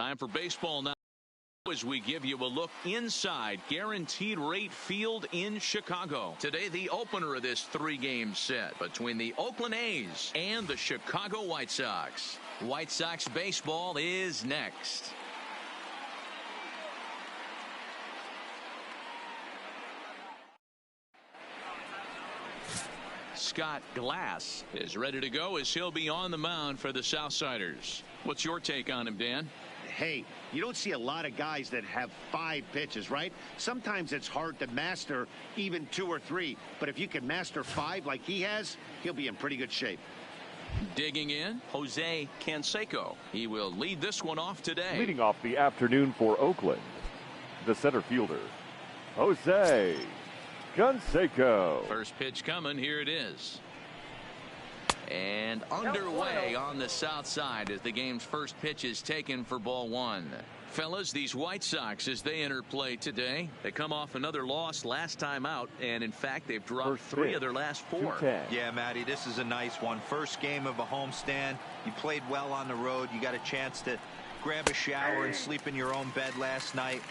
Time for baseball now, as we give you a look inside Guaranteed Rate Field in Chicago. Today, the opener of this three-game set between the Oakland A's and the Chicago White Sox. White Sox baseball is next. Scott Glass is ready to go as he'll be on the mound for the Southsiders. What's your take on him, Dan? Hey, you don't see a lot of guys that have 5 pitches, right? Sometimes it's hard to master even 2 or 3. But if you can master 5 like he has, he'll be in pretty good shape. Digging in, Jose Canseco. He will lead this one off today. Leading off the afternoon for Oakland, the center fielder, Jose Canseco. First pitch coming. Here it is. And underway on the south side as the game's first pitch is taken for ball 1. Fellas, these White Sox, as they enter play today, they come off another loss last time out, and in fact they've dropped 3 of their last 4. Yeah, Matty, this is a nice one. First game of a homestand. You played well on the road. You got a chance to grab a shower and sleep in your own bed last night.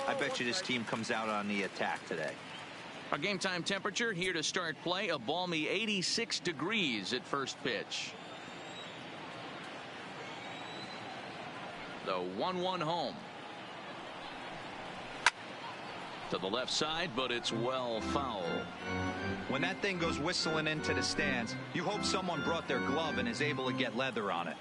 I bet you this team comes out on the attack today. Our game time temperature here to start play, a balmy 86 degrees at first pitch. The 1-1 home. To the left side, but it's well foul. When that thing goes whistling into the stands, you hope someone brought their glove and is able to get leather on it.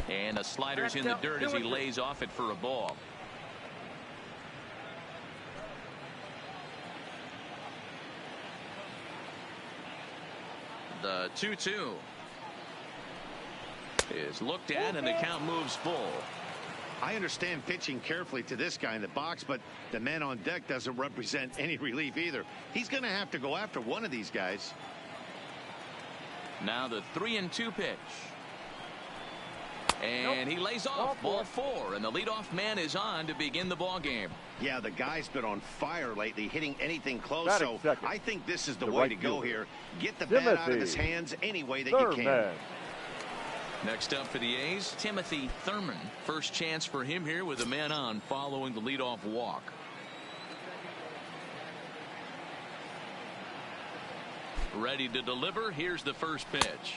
And the slider's in the dirt as he lays off it for a ball. The 2-2 is looked at, and the count moves full. I understand pitching carefully to this guy in the box, but the man on deck doesn't represent any relief either. He's going to have to go after one of these guys. Now the 3-2 pitch. And he lays off ball 4, and the leadoff man is on to begin the ball game. Yeah, the guy's been on fire lately, hitting anything close. So I think this is the way to go here. Get the bat out of his hands any way that you can. Next up for the A's, Timothy Thurman. First chance for him here with a man on following the leadoff walk. Ready to deliver. Here's the first pitch.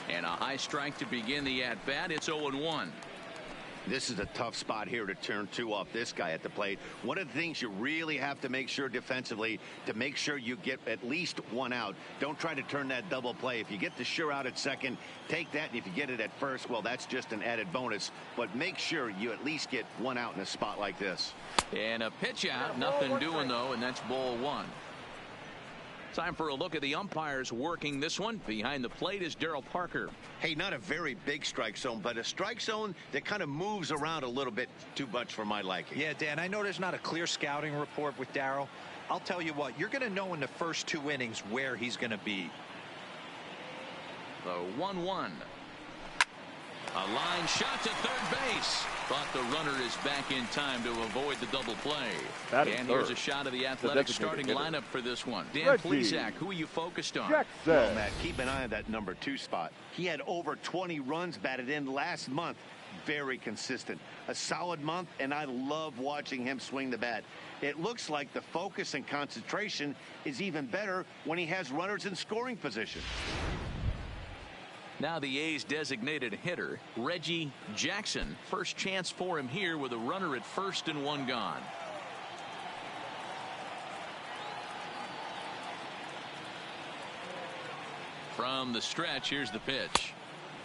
And a high strike to begin the at-bat. It's 0-1. This is a tough spot here to turn 2 off this guy at the plate. One of the things you really have to make sure defensively, to make sure you get at least 1 out. Don't try to turn that double play. If you get the sure out at second, take that. And if you get it at first, well, that's just an added bonus. But make sure you at least get 1 out in a spot like this. And a pitch out. Nothing doing, though, and that's ball 1. Time for a look at the umpires working this one. Behind the plate is Darryl Parker. Hey, not a very big strike zone, but a strike zone that kind of moves around a little bit too much for my liking. Yeah, Dan, I know there's not a clear scouting report with Darryl. I'll tell you what, you're going to know in the first 2 innings where he's going to be. The 1-1. A line shot to third base. Thought the runner is back in time to avoid the double play. And here's a shot of the Athletic starting lineup for this one. Dan Plesac, who are you focused on? Jackson. Well, Matt, keep an eye on that number 2 spot. He had over 20 runs batted in last month. Very consistent. A solid month, and I love watching him swing the bat. It looks like the focus and concentration is even better when he has runners in scoring position. Now the A's designated hitter, Reggie Jackson. First chance for him here with a runner at first and 1 gone. From the stretch, here's the pitch.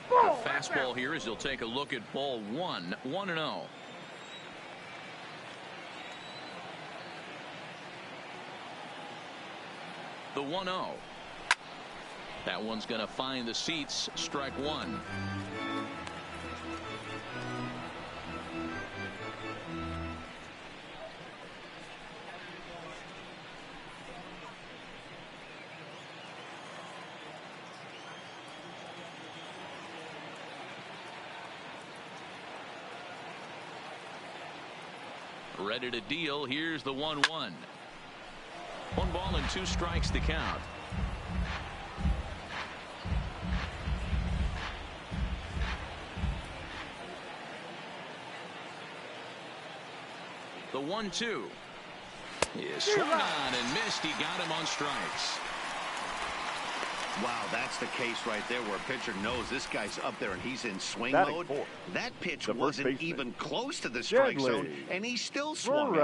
The fastball here as he'll take a look at ball 1, 1-0. The 1-0. That one's going to find the seats. Strike 1. Ready to deal. Here's the 1-1. 1 ball and 2 strikes to count. The 1-2. He swung on and missed. He got him on strikes. Wow, that's the case right there where a pitcher knows this guy's up there and he's in swing mode. That pitch wasn't even close to the strike zone, and he still swung it.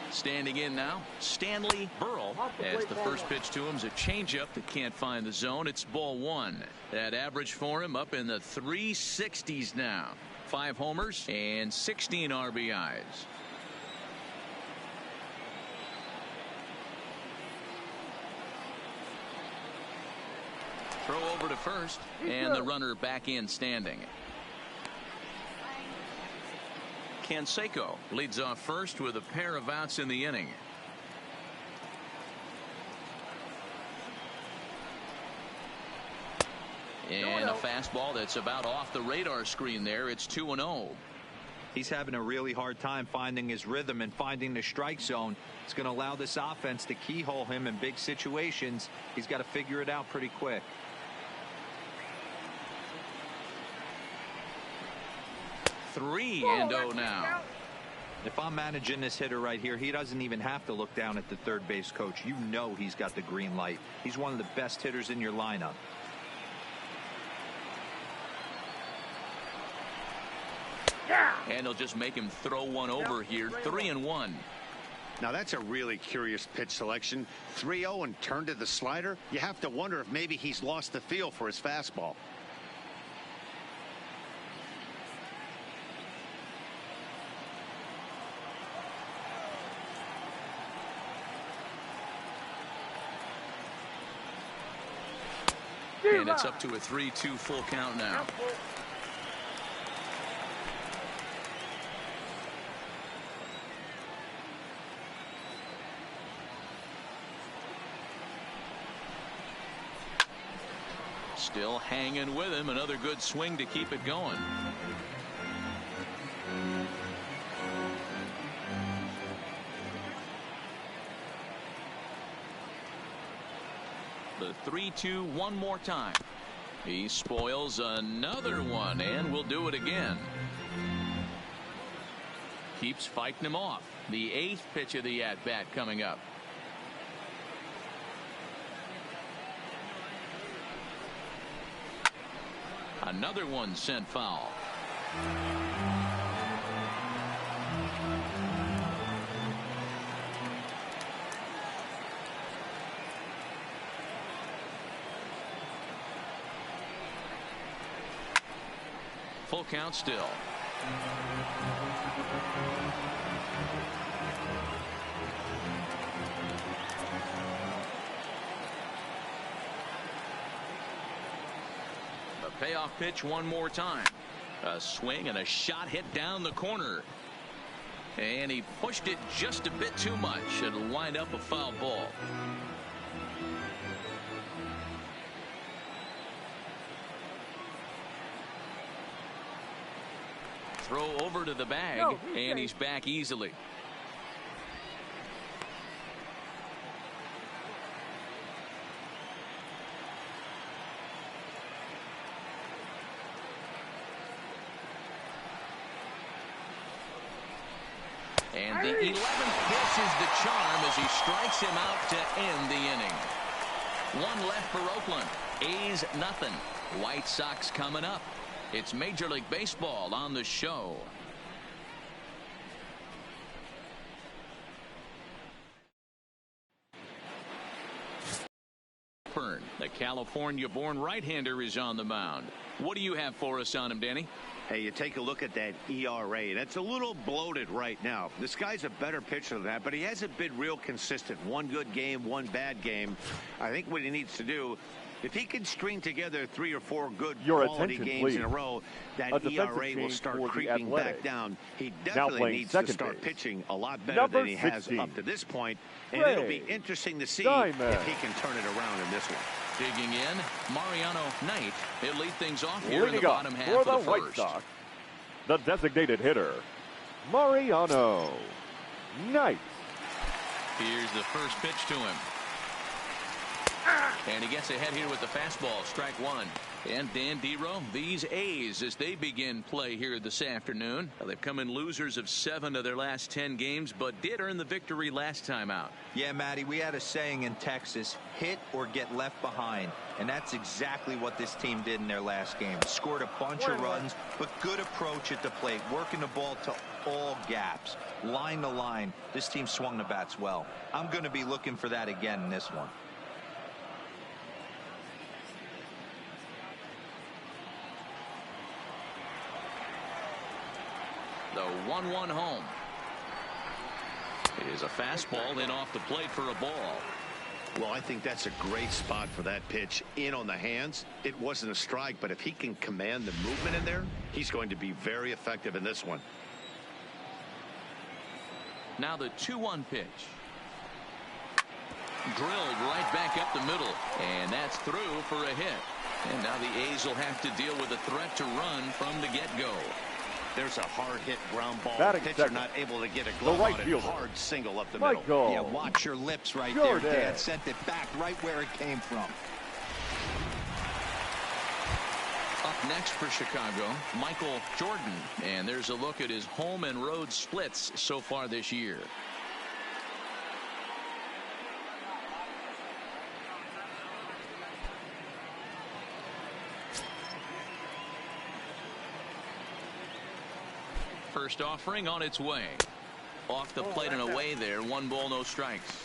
Standing in now, Stanley Berle, as the first pitch to him is a changeup that can't find the zone. It's ball 1. That average for him up in the 360s now. 5 homers and 16 RBIs. Throw over to first, and the runner back in standing. Canseco leads off first with a pair of outs in the inning. And a fastball that's about off the radar screen there. It's 2-0. He's having a really hard time finding his rhythm and finding the strike zone. It's going to allow this offense to keyhole him in big situations. He's got to figure it out pretty quick. Three and 0 now. If I'm managing this hitter right here, he doesn't even have to look down at the third base coach. You know he's got the green light. He's one of the best hitters in your lineup. And he'll just make him throw one over here. 3-1. Now that's a really curious pitch selection. 3-0 and turned to the slider. You have to wonder if maybe he's lost the feel for his fastball. And it's up to a 3-2 full count now. Still hanging with him. Another good swing to keep it going. The 3-2 one more time. He spoils another one and will do it again. Keeps fighting him off. The 8th pitch of the at-bat coming up. Another one sent foul. Full count still. The payoff pitch one more time. A swing and a shot hit down the corner. And he pushed it just a bit too much. It'll wind up a foul ball. Throw over to the bag, and he's back easily. And the 11th pitch is the charm as he strikes him out to end the inning. One left for Oakland. A's nothing. White Sox coming up. It's Major League Baseball on the show. The California-born right-hander is on the mound. What do you have for us on him, Danny? Hey, you take a look at that ERA, and it's a little bloated right now. This guy's a better pitcher than that, but he hasn't been real consistent. One good game, one bad game. I think what he needs to do, if he can string together 3 or 4 good quality games in a row, that ERA will start creeping back down. He definitely needs to start pitching a lot better than he has up to this point, and it'll be interesting to see if he can turn it around in this one. Digging in, Mariano Knight. He'll lead things off here in the bottom half of the first. White Sox, the designated hitter, Mariano Knight. Here's the first pitch to him. And he gets ahead here with the fastball, strike one. And Dan Dero, these A's, as they begin play here this afternoon, they've come in losers of 7 of their last 10 games, but did earn the victory last time out. Yeah, Matty, we had a saying in Texas, hit or get left behind. And that's exactly what this team did in their last game. Scored a bunch of runs, but good approach at the plate, working the ball to all gaps, line to line. This team swung the bats well. I'm going to be looking for that again in this one. The 1-1 home. It is a fastball in off the plate for a ball. Well, I think that's a great spot for that pitch in on the hands. It wasn't a strike, but if he can command the movement in there, he's going to be very effective in this one. Now the 2-1 pitch. Drilled right back up the middle, and that's through for a hit. And now the A's will have to deal with a threat to run from the get-go. There's a hard hit ground ball. Batting Pitcher second. not able to get a glove right on it. fielder. Hard single up the Michael. middle. Yeah, watch your lips right Jordan. there, Dad. Sent it back right where it came from. Up next for Chicago, Michael Jordan. And there's a look at his home and road splits so far this year. First offering on its way. Off the plate and away there. 1 ball, no strikes.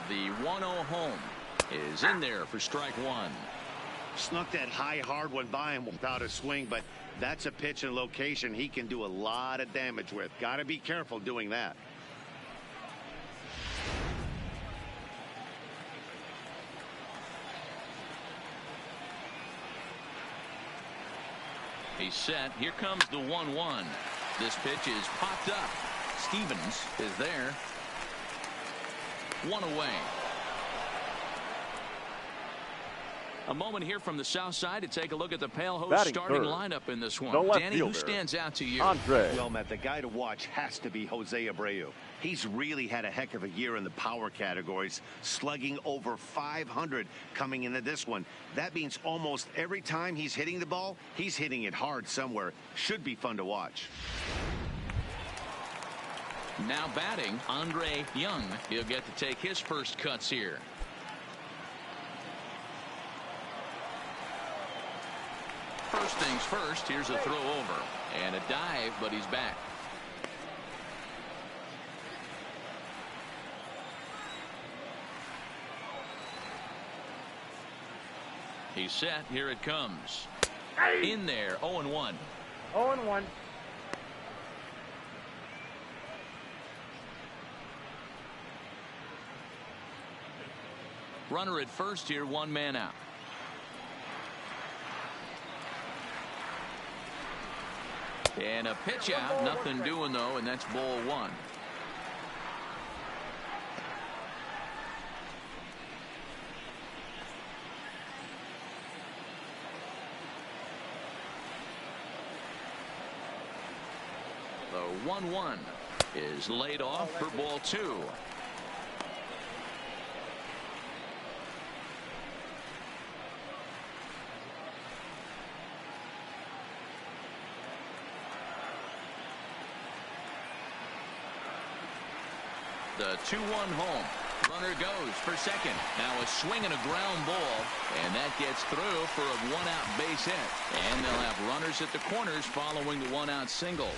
The 1-0 home is in there for strike one. Snuck that high hard one by him without a swing, but that's a pitch and location he can do a lot of damage with. Got to be careful doing that. He's set. Here comes the 1-1. This pitch is popped up. Stevens is there. 1 away. A moment here from the south side to take a look at the Pale Host Batting starting third, lineup in this one. the left Danny, who fielder, stands out to you? Andre. Well, Matt, the guy to watch has to be Jose Abreu. He's really had a heck of a year in the power categories, slugging over 500 coming into this one. That means almost every time he's hitting the ball, he's hitting it hard somewhere. Should be fun to watch. Now batting, Andre Young. He'll get to take his first cuts here. First things first, here's a throw over. And a dive, but he's back. He's set. Here it comes. In there, 0-1. 0-1. Runner at first here, 1 man out. And a pitch out, nothing doing though, and that's ball 1. The 1-1 is laid off for ball 2. The 2-1 home. Runner goes for second. Now a swing and a ground ball, and that gets through for a 1-out base hit. And they'll have runners at the corners following the 1-out single.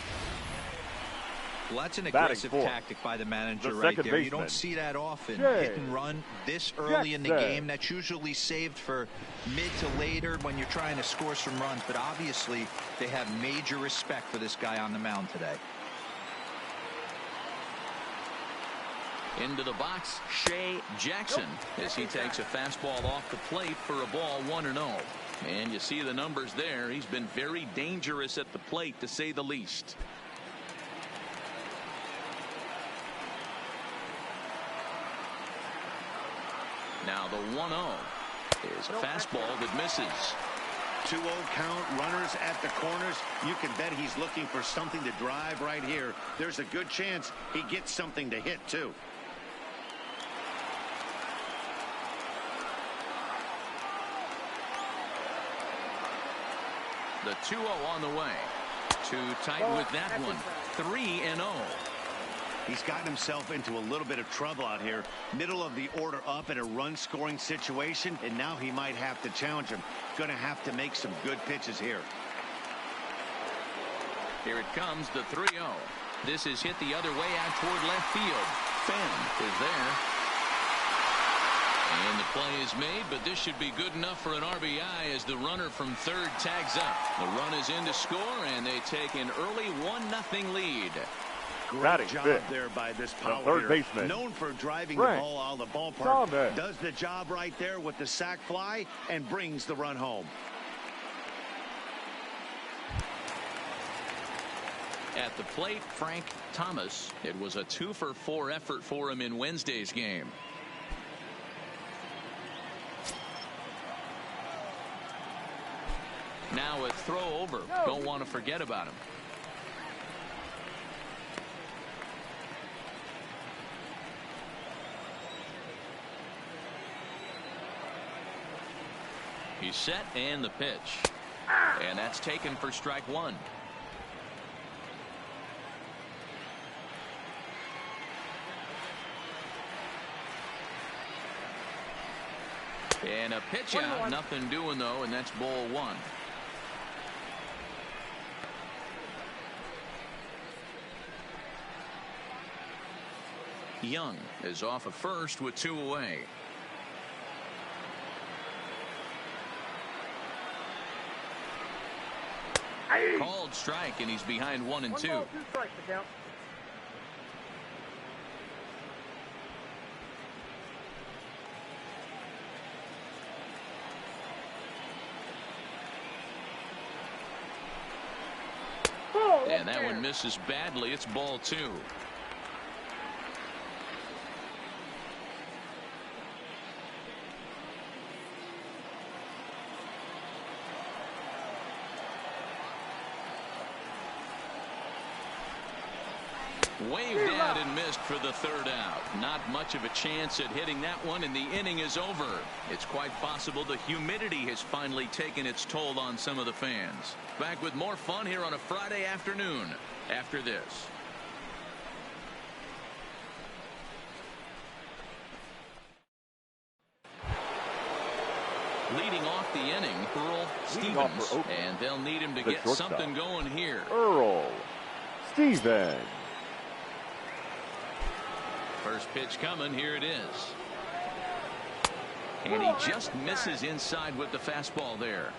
Well, that's an aggressive tactic by the manager right there. You don't see that often. Hit and run this early in the game. That's usually saved for mid to later when you're trying to score some runs. But obviously, they have major respect for this guy on the mound today. Into the box, Shay Jackson, as he takes a fastball off the plate for a ball 1-0. And you see the numbers there. He's been very dangerous at the plate, to say the least. Now the 1-0. is a fastball that misses. 2-0 count, runners at the corners. You can bet he's looking for something to drive right here. There's a good chance he gets something to hit, too. The 2-0 on the way. Too tight with that one. 3-0. He's gotten himself into a little bit of trouble out here. Middle of the order up in a run-scoring situation, and now he might have to challenge him. Going to have to make some good pitches here. Here it comes, the 3-0. This is hit the other way out toward left field. Fenn is there. And the play is made, but this should be good enough for an RBI as the runner from third tags up. The run is in to score, and they take an early 1-0 lead. Great job there by this power third hitter. baseman. Known for driving the ball out of the ballpark. Chapman does the job right there with the sac fly and brings the run home. At the plate, Frank Thomas. It was a 2-for-4 effort for him in Wednesday's game. Now a throw over. Don't want to forget about him. He's set, and the pitch. And that's taken for strike one. And a pitch out. Nothing doing, though, and that's ball one. Young is off at first with 2 away. Called strike, and he's behind 1-2. 1 ball, 2 strikes to count. And that one misses badly. It's ball 2. Waved at and missed for the third out. Not much of a chance at hitting that one, and the inning is over. It's quite possible the humidity has finally taken its toll on some of the fans. Back with more fun here on a Friday afternoon after this. Leading off the inning, Earl Stevens, and they'll need him to get something going here. Earl Stevens. First pitch coming. Here it is. And he just misses inside with the fastball there.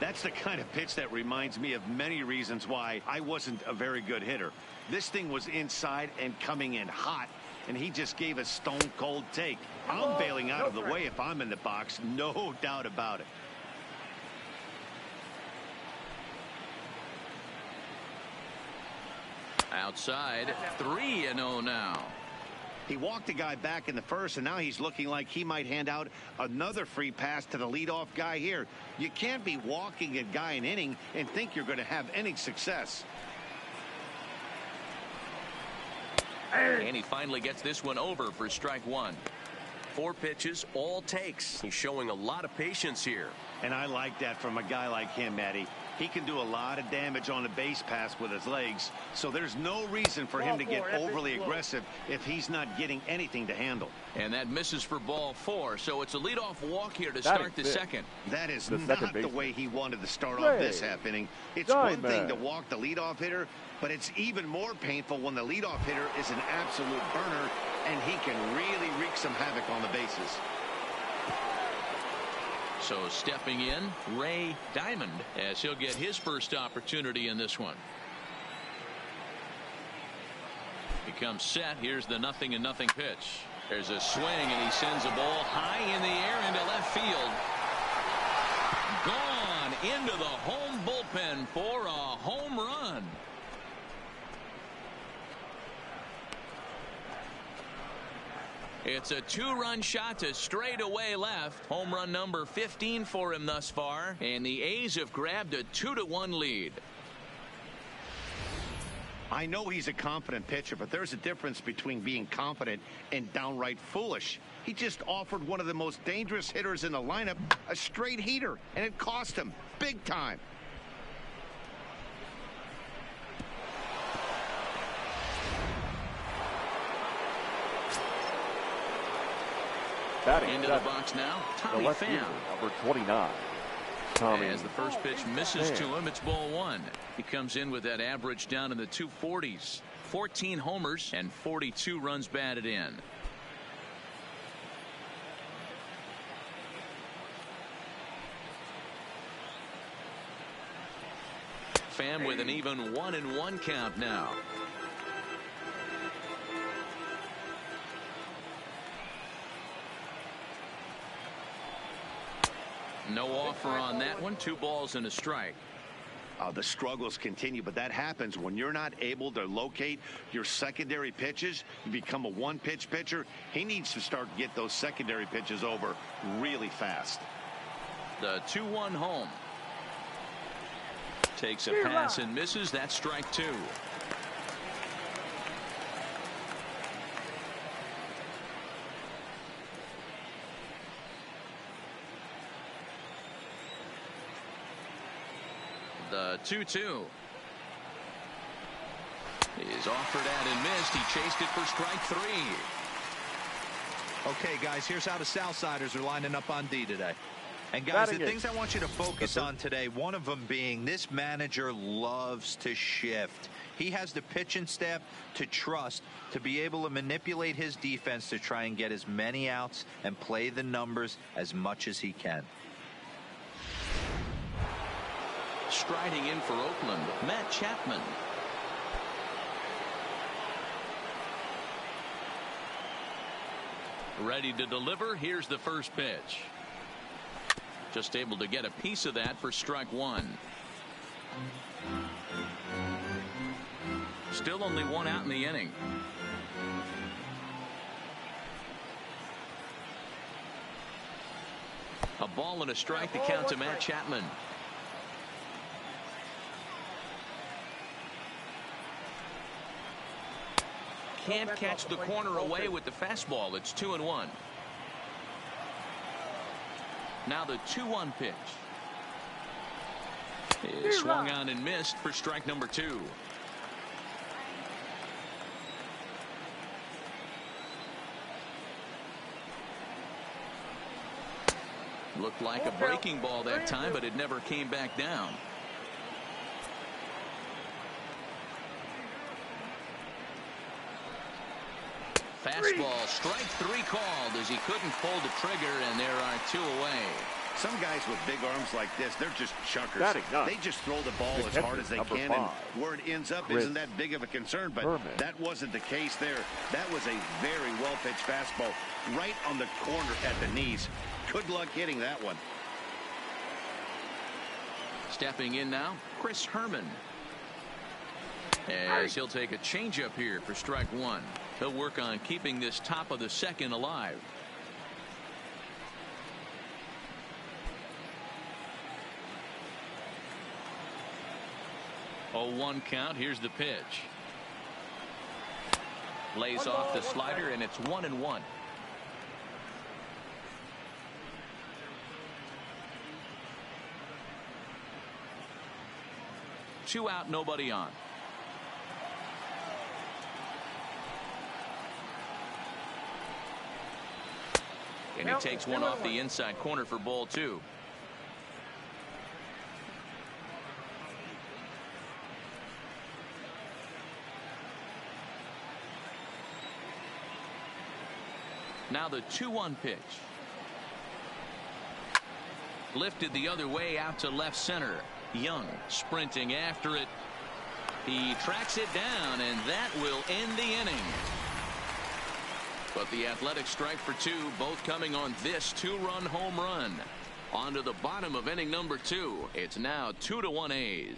That's the kind of pitch that reminds me of many reasons why I wasn't a very good hitter. This thing was inside and coming in hot, and he just gave a stone-cold take. I'm bailing out of the way if I'm in the box, no doubt about it. Outside, 3-0 now. He walked the guy back in the first, and now he's looking like he might hand out another free pass to the leadoff guy here. You can't be walking a guy an inning and think you're going to have any success. And he finally gets this one over for strike one. 4 pitches, all takes. He's showing a lot of patience here. And I like that from a guy like him, Matty. He can do a lot of damage on the base pass with his legs, so there's no reason for him to get overly aggressive if he's not getting anything to handle. And that misses for ball 4, so it's a leadoff walk here to start the second. That is not the way he wanted to start off this half inning. It's one thing to walk the leadoff hitter, but it's even more painful when the leadoff hitter is an absolute burner, and he can really wreak some havoc on the bases. So stepping in, Ray Diamond, as he'll get his first opportunity in this one. He comes set. Here's the 0-0 pitch. There's a swing, and he sends a ball high in the air into left field. Gone into the home bullpen for a home run. It's a 2-run shot to straightaway left. Home run number 15 for him thus far. And the A's have grabbed a 2-1 lead. I know he's a confident pitcher, but there's a difference between being confident and downright foolish. He just offered one of the most dangerous hitters in the lineup a straight heater, and it cost him big time. Batting into the box now, Tommy left Pham. fielder, number 29. Tommy. As the first pitch misses to him, it's ball 1. He comes in with that average down in the 240s. 14 homers and 42 runs batted in. Pham with an even 1-1 count now. No offer on that one. 2 balls and a strike. The struggles continue, but that happens when you're not able to locate your secondary pitches. You become a one-pitch pitcher. He needs to start to get those secondary pitches over really fast. The 2-1 home. Takes a pass and misses. That's strike 2. The 2-2 is offered at and missed. He chased it for strike 3. Okay, guys, here's how the Southsiders are lining up on D today. And guys, the things I want you to focus on today, one of them being this manager loves to shift. He has the pitching staff to trust to be able to manipulate his defense to try and get as many outs and play the numbers as much as he can. Striding in for Oakland, Matt Chapman. Ready to deliver. Here's the first pitch. Just able to get a piece of that for strike 1. Still only 1 out in the inning. A ball and a strike to count to Matt Chapman. Can't catch the corner away with the fastball. It's 2-1. Now the 2-1 pitch is swung on and missed for strike number 2. Looked like a breaking ball that time, but it never came back down. Fastball, strike 3 called as he couldn't pull the trigger, and there are 2 away. Some guys with big arms like this, they're just chuckers. They just throw the ball as hard as they can, and where it ends up isn't that big of a concern, but Thurman. that wasn't the case there. That was a very well-pitched fastball right on the corner at the knees. Good luck hitting that one. Stepping in now, Chris Herman. As he'll take a changeup here for strike 1. He'll work on keeping this top of the second alive. Oh, 1 count. Here's the pitch. Lays off the slider, and it's 1-1. Two out, nobody on. And he takes one off the inside corner for ball 2. Now the 2-1 pitch. Lifted the other way out to left center. Young sprinting after it. He tracks it down, and that will end the inning. But the Athletics strike for 2, both coming on this 2-run home run. On to the bottom of inning number 2. It's now 2-1 A's.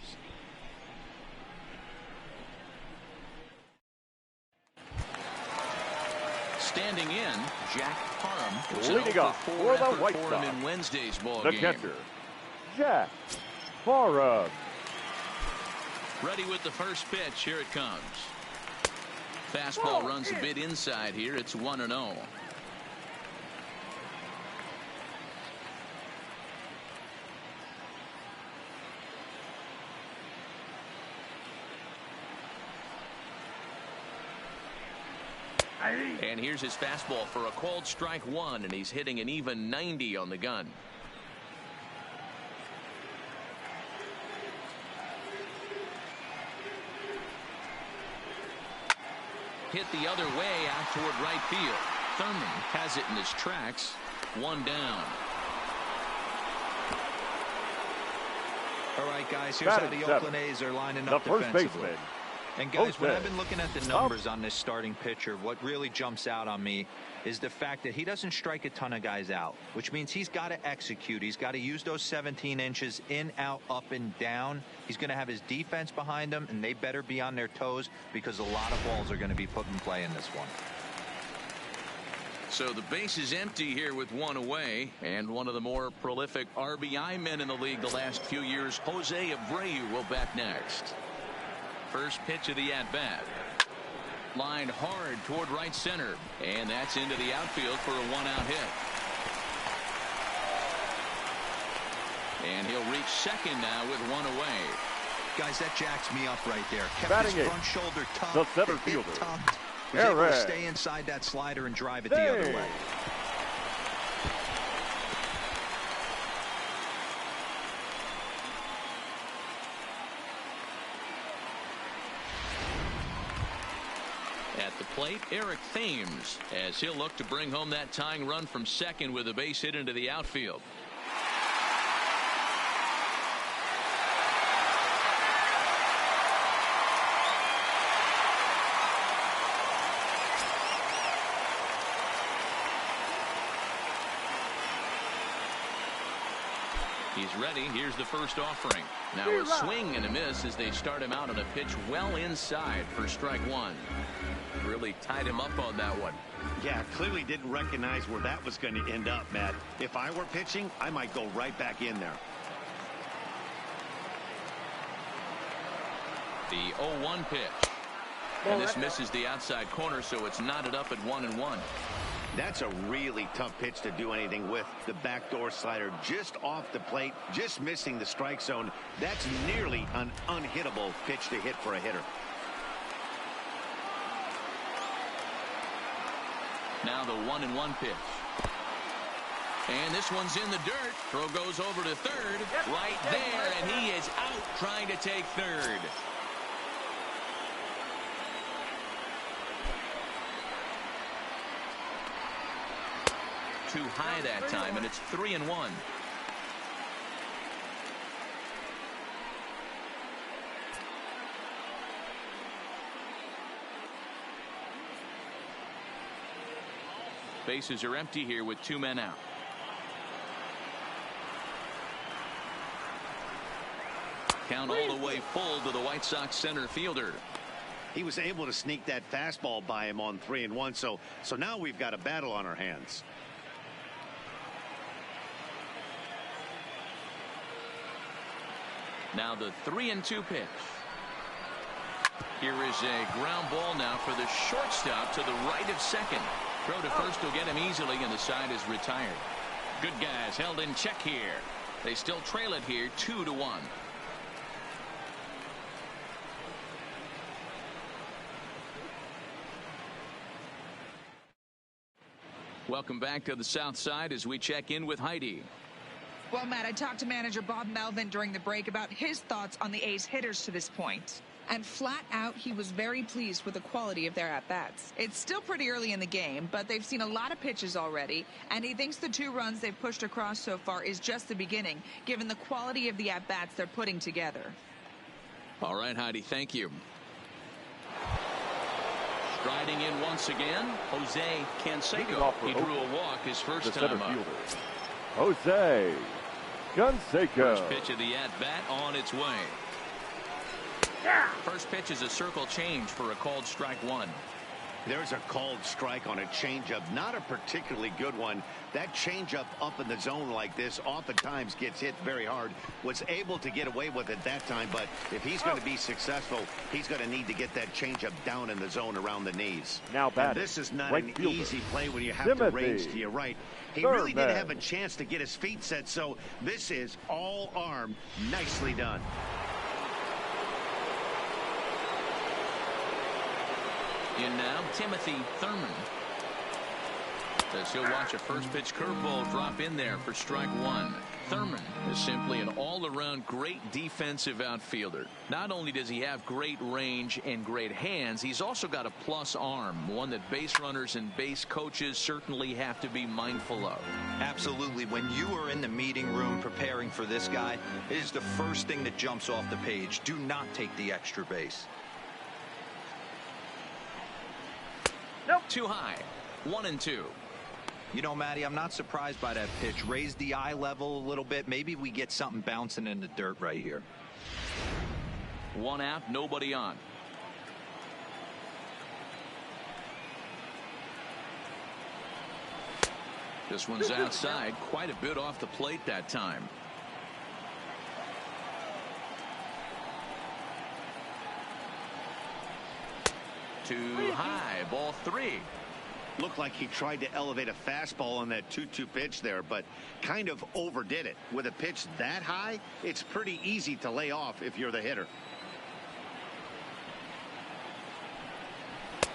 Standing in, Jack Parham was Leading an up 0-for-4 for the effort White for Sox, him in Wednesday's ball the game. catcher, Jack Parham. Ready with the first pitch. Here it comes. Fastball runs a bit inside here. It's 1-0. And here's his fastball for a called strike one, and he's hitting an even 90 on the gun. Hit the other way out toward right field. Thurman has it in his tracks. One down. All right, guys, here's how the Oakland A's are lining up defensively. And guys, when I've been looking at the numbers on this starting pitcher, what really jumps out on me is the fact that he doesn't strike a ton of guys out, which means he's got to execute. He's got to use those 17 inches in, out, up, and down. He's going to have his defense behind him, and they better be on their toes because a lot of balls are going to be put in play in this one. So the base is empty here with one away, and one of the more prolific RBI men in the league the last few years, Jose Abreu, will bat next. First pitch of the at-bat. Line hard toward right center, and that's into the outfield for a one-out hit. And he'll reach second now with one away. Guys, that jacks me up right there. Kept Batting his front shoulder tucked. the center fielder, Tucked. Was able to stay inside that slider and drive it the other way. At the plate, Eric Thames, as he'll look to bring home that tying run from second with a base hit into the outfield. He's ready. Here's the first offering. Now a swing and a miss as they start him out on a pitch well inside for strike one. Really tied him up on that one. Yeah, clearly didn't recognize where that was going to end up, Matt. If I were pitching, I might go right back in there. The 0-1 pitch. And this misses the outside corner, so it's knotted up at 1-1. That's a really tough pitch to do anything with. The backdoor slider just off the plate, just missing the strike zone. That's nearly an unhittable pitch to hit for a hitter. Now the 1-1 pitch. And this one's in the dirt. Throw goes over to third. Right there, and he is out trying to take third. Too high that time, and it's 3-1. Bases are empty here with two men out. Count all the way full to the White Sox center fielder. He was able to sneak that fastball by him on 3-1, so now we've got a battle on our hands. Now the 3-2 pitch. Here is a ground ball now for the shortstop to the right of second. Throw to first will get him easily, and the side is retired. Good guys held in check here. They still trail it here 2-1. Welcome back to the South Side as we check in with Heidi. Well, Matt, I talked to manager Bob Melvin during the break about his thoughts on the A's hitters to this point. And flat out, he was very pleased with the quality of their at-bats. It's still pretty early in the game, but they've seen a lot of pitches already, and he thinks the 2 runs they've pushed across so far is just the beginning, given the quality of the at-bats they're putting together. All right, Heidi, thank you. Striding in once again, Jose Canseco. He drew a walk his first time up. Jose Canseco. First pitch of the at-bat on its way. First pitch is a circle change for a called strike one. There's a called strike on a changeup, not a particularly good one. That changeup up in the zone like this oftentimes gets hit very hard. Was able to get away with it that time, but if he's going to be successful, he's going to need to get that changeup down in the zone around the knees. Now batting, this is not right an fielder, easy play when you have to range to your right. He really did have a chance to get his feet set, so this is all arm. Nicely done. In now, Timothy Thurman. As he'll watch a first pitch curveball drop in there for strike one. Thurman is simply an all-around great defensive outfielder. Not only does he have great range and great hands, he's also got a plus arm, one that base runners and base coaches certainly have to be mindful of. Absolutely. When you are in the meeting room preparing for this guy, it is the first thing that jumps off the page. Do not take the extra base. Nope. Too high. 1-2. You know, Matty, I'm not surprised by that pitch. Raise the eye level a little bit. Maybe we get something bouncing in the dirt right here. 1 out, nobody on. This one's outside, quite a bit off the plate that time. Too high, ball 3. Looked like he tried to elevate a fastball on that 2-2 pitch there, but kind of overdid it. With a pitch that high, it's pretty easy to lay off if you're the hitter.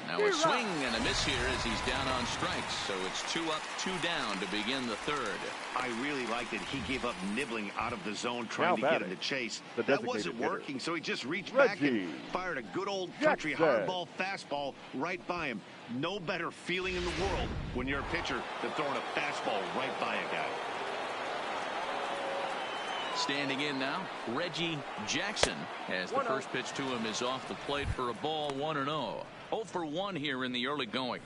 Now a swing and a miss here as he's down on strikes. So it's 2 up, 2 down to begin the third. I really liked it. He gave up nibbling out of the zone trying to get him to chase. That wasn't working, so he just reached back and fired a good old country hardball fastball right by him. No better feeling in the world when you're a pitcher than throwing a fastball right by a guy. Standing in now, Reggie Jackson, as the first pitch to him is off the plate for a ball. 1-0. 0 for 1 here in the early going.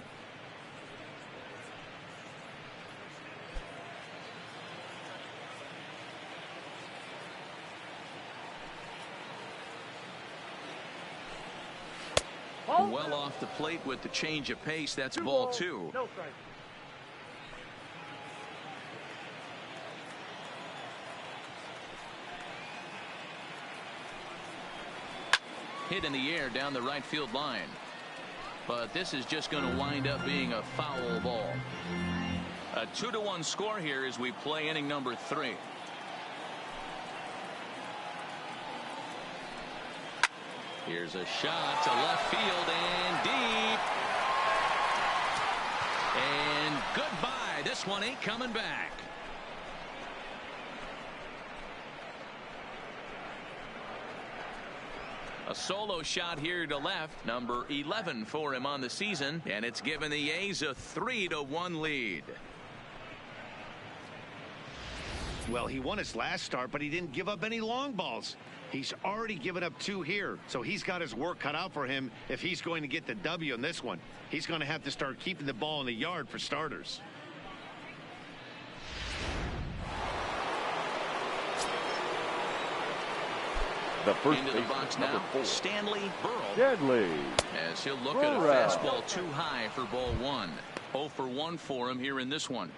Well off the plate with the change of pace. That's ball 2. No strike. Hit in the air down the right field line. But this is just going to wind up being a foul ball. A 2-1 score here as we play inning number 3. Here's a shot to left field and deep. And goodbye. This one ain't coming back. A solo shot here to left, number 11 for him on the season, and it's given the A's a 3-1 lead. Well, he won his last start, but he didn't give up any long balls. He's already given up 2 here, so he's got his work cut out for him if he's going to get the W in this one. He's going to have to start keeping the ball in the yard for starters. The first into the box now, Stanley Berle. As he'll look at a fastball too high for ball 1. 0 for 1 for him here in this one.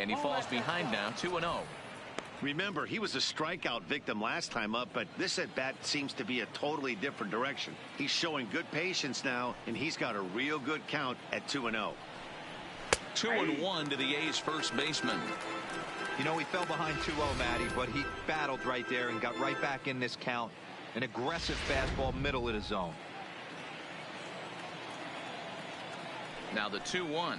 And he falls behind now, 2-0. Remember, he was a strikeout victim last time up, but this at-bat seems to be a totally different direction. He's showing good patience now, and he's got a real good count at 2-0. 2-1 to the A's first baseman. You know, he fell behind 2-0, Matty, but he battled right there and got right back in this count. An aggressive fastball, middle of the zone. Now the 2-1.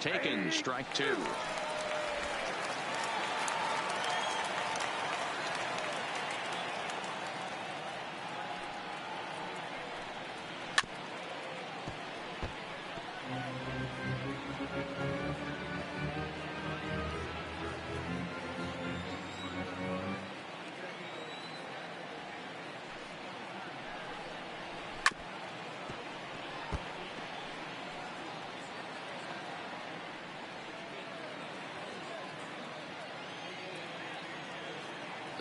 Taken, strike 2.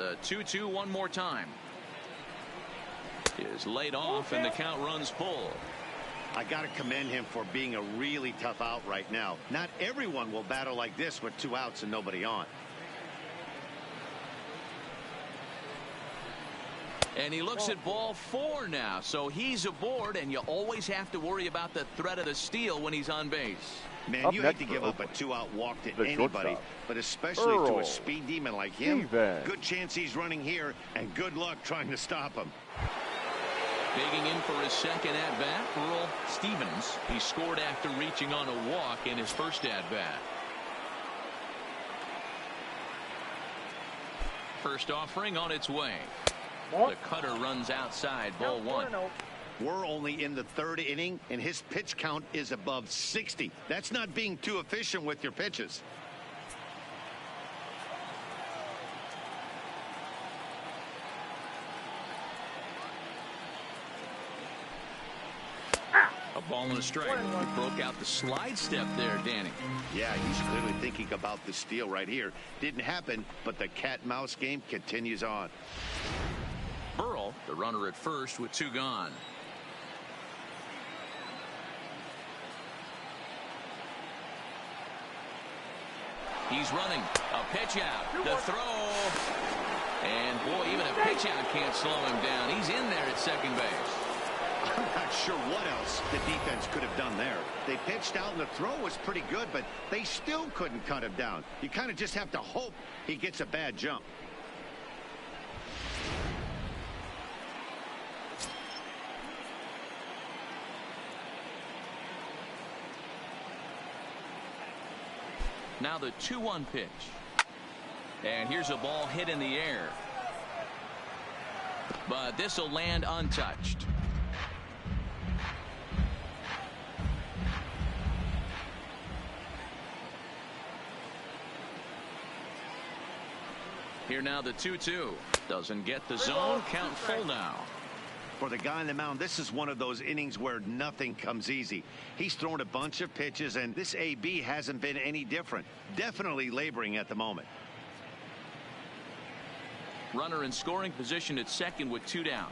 The 2-2 one more time. Is laid off and the count runs full. I got to commend him for being a really tough out right now. Not everyone will battle like this with 2 outs and nobody on. And he looks at ball 4 now, so he's aboard, and you always have to worry about the threat of the steal when he's on base. Man, you hate to give up a 2-out walk to anybody, but especially to a speed demon like him. Good chance he's running here, and good luck trying to stop him. Digging in for his second at-bat, Earl Stevens. He scored after reaching on a walk in his first at-bat. First offering on its way. The cutter runs outside, ball 1. We're only in the 3rd inning, and his pitch count is above 60. That's not being too efficient with your pitches. A ball and a strike. He broke out the slide step there, Danny. Yeah, he's clearly thinking about the steal right here. Didn't happen, but the cat-mouse game continues on. Berle, the runner at first with 2 gone. He's running. A pitch out. The throw. And boy, even a pitch out can't slow him down. He's in there at second base. I'm not sure what else the defense could have done there. They pitched out and the throw was pretty good, but they still couldn't cut him down. You kind of just have to hope he gets a bad jump. Now the 2-1 pitch. And here's a ball hit in the air. But this will land untouched. Here now the 2-2. Doesn't get the zone. Count full now. For the guy on the mound, this is one of those innings where nothing comes easy. He's thrown a bunch of pitches, and this AB hasn't been any different. Definitely laboring at the moment. Runner in scoring position at second with 2 down.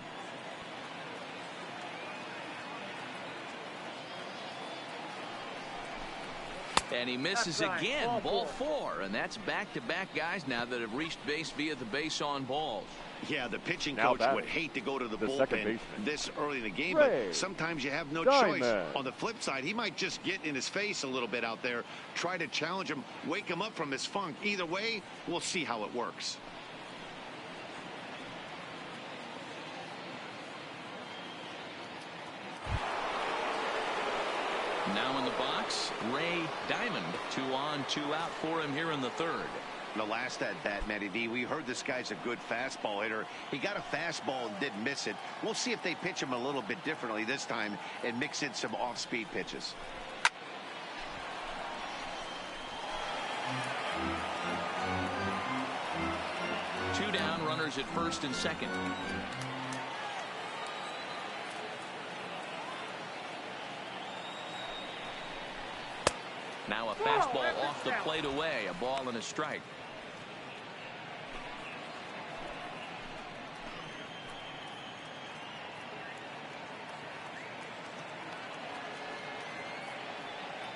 And he misses again. Ball 4. And that's back-to-back guys now that have reached base via the base on balls. Yeah, the pitching coach would hate to go to the bullpen this early in the game, but sometimes you have no choice. On the flip side, he might just get in his face a little bit out there, try to challenge him, wake him up from his funk. Either way, we'll see how it works. Now in the box, Ray Diamond. 2 on, 2 out for him here in the 3rd. The last at bat, Matty V, we heard this guy's a good fastball hitter. He got a fastball and didn't miss it. We'll see if they pitch him a little bit differently this time and mix in some off-speed pitches. Two down, runners at first and second. Now a fastball off the plate away. A ball and a strike.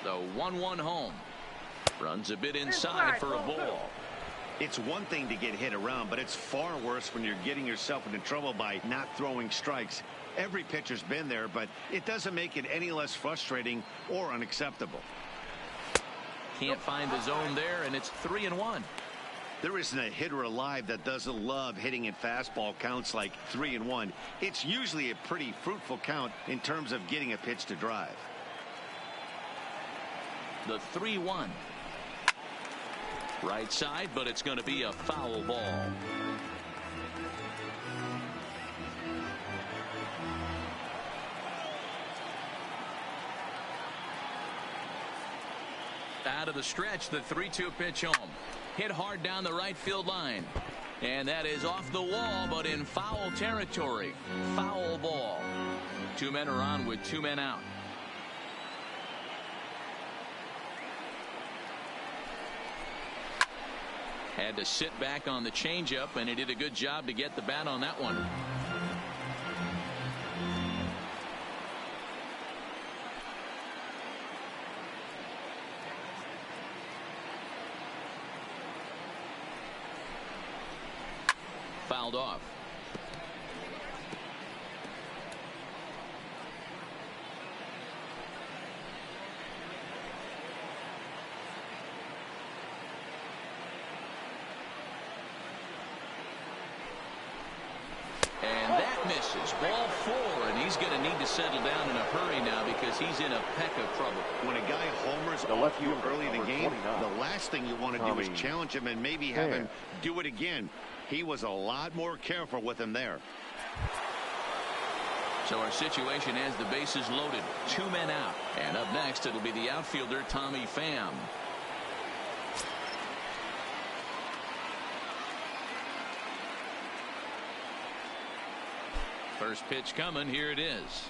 The 1-1 home. Runs a bit inside for a ball. It's one thing to get hit around, but it's far worse when you're getting yourself into trouble by not throwing strikes. Every pitcher's been there, but it doesn't make it any less frustrating or unacceptable. Can't find the zone there, and it's 3-1. There isn't a hitter alive that doesn't love hitting in fastball counts like 3-1. It's usually a pretty fruitful count in terms of getting a pitch to drive. The 3-1. Right side, but it's going to be a foul ball. Out of the stretch, the 3-2 pitch home. Hit hard down the right field line. And that is off the wall, but in foul territory. Foul ball. 2 men are on with 2 men out. Had to sit back on the changeup, and he did a good job to get the bat on that one. Fouled off. And that misses. Ball 4, and he's going to need to settle down in a hurry now because he's in a peck of trouble. When a guy homers off you early in the game, the last thing you want to do is challenge him and maybe have him do it again. He was a lot more careful with him there. So our situation has the bases loaded. 2 men out. And up next, it'll be the outfielder, Tommy Pham. First pitch coming. Here it is.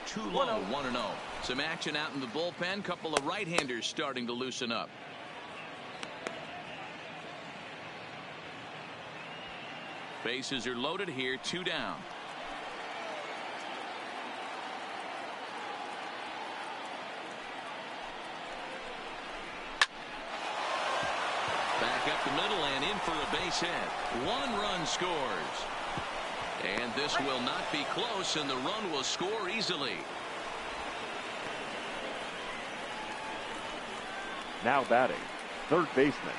Too low, 1-0. Some action out in the bullpen. Couple of right-handers starting to loosen up. Bases are loaded here. 2 down. Back up the middle and in for a base hit. 1 run scores. And this will not be close, and the run will score easily. Now batting, third baseman,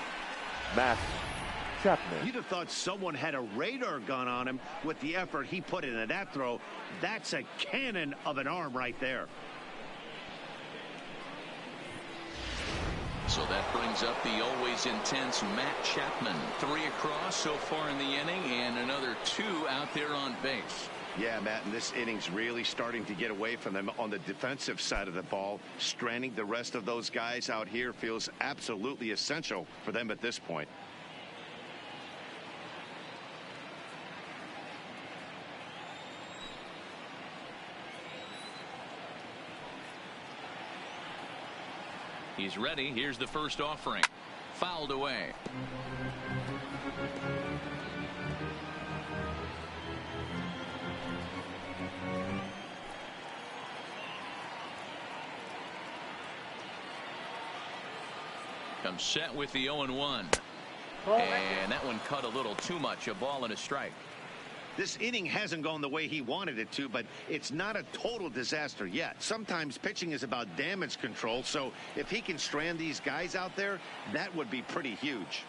Chapman. You'd have thought someone had a radar gun on him with the effort he put into that throw. That's a cannon of an arm right there. So that brings up the always intense Chapman. 3 across so far in the inning, and another 2 out there on base. Yeah, Matt, and this inning's really starting to get away from them on the defensive side of the ball. Stranding the rest of those guys out here feels absolutely essential for them at this point. He's ready. Here's the first offering. Fouled away. Comes set with the 0-1. And that one cut a little too much. A ball and a strike. This inning hasn't gone the way he wanted it to, but it's not a total disaster yet. Sometimes pitching is about damage control, so if he can strand these guys out there, that would be pretty huge.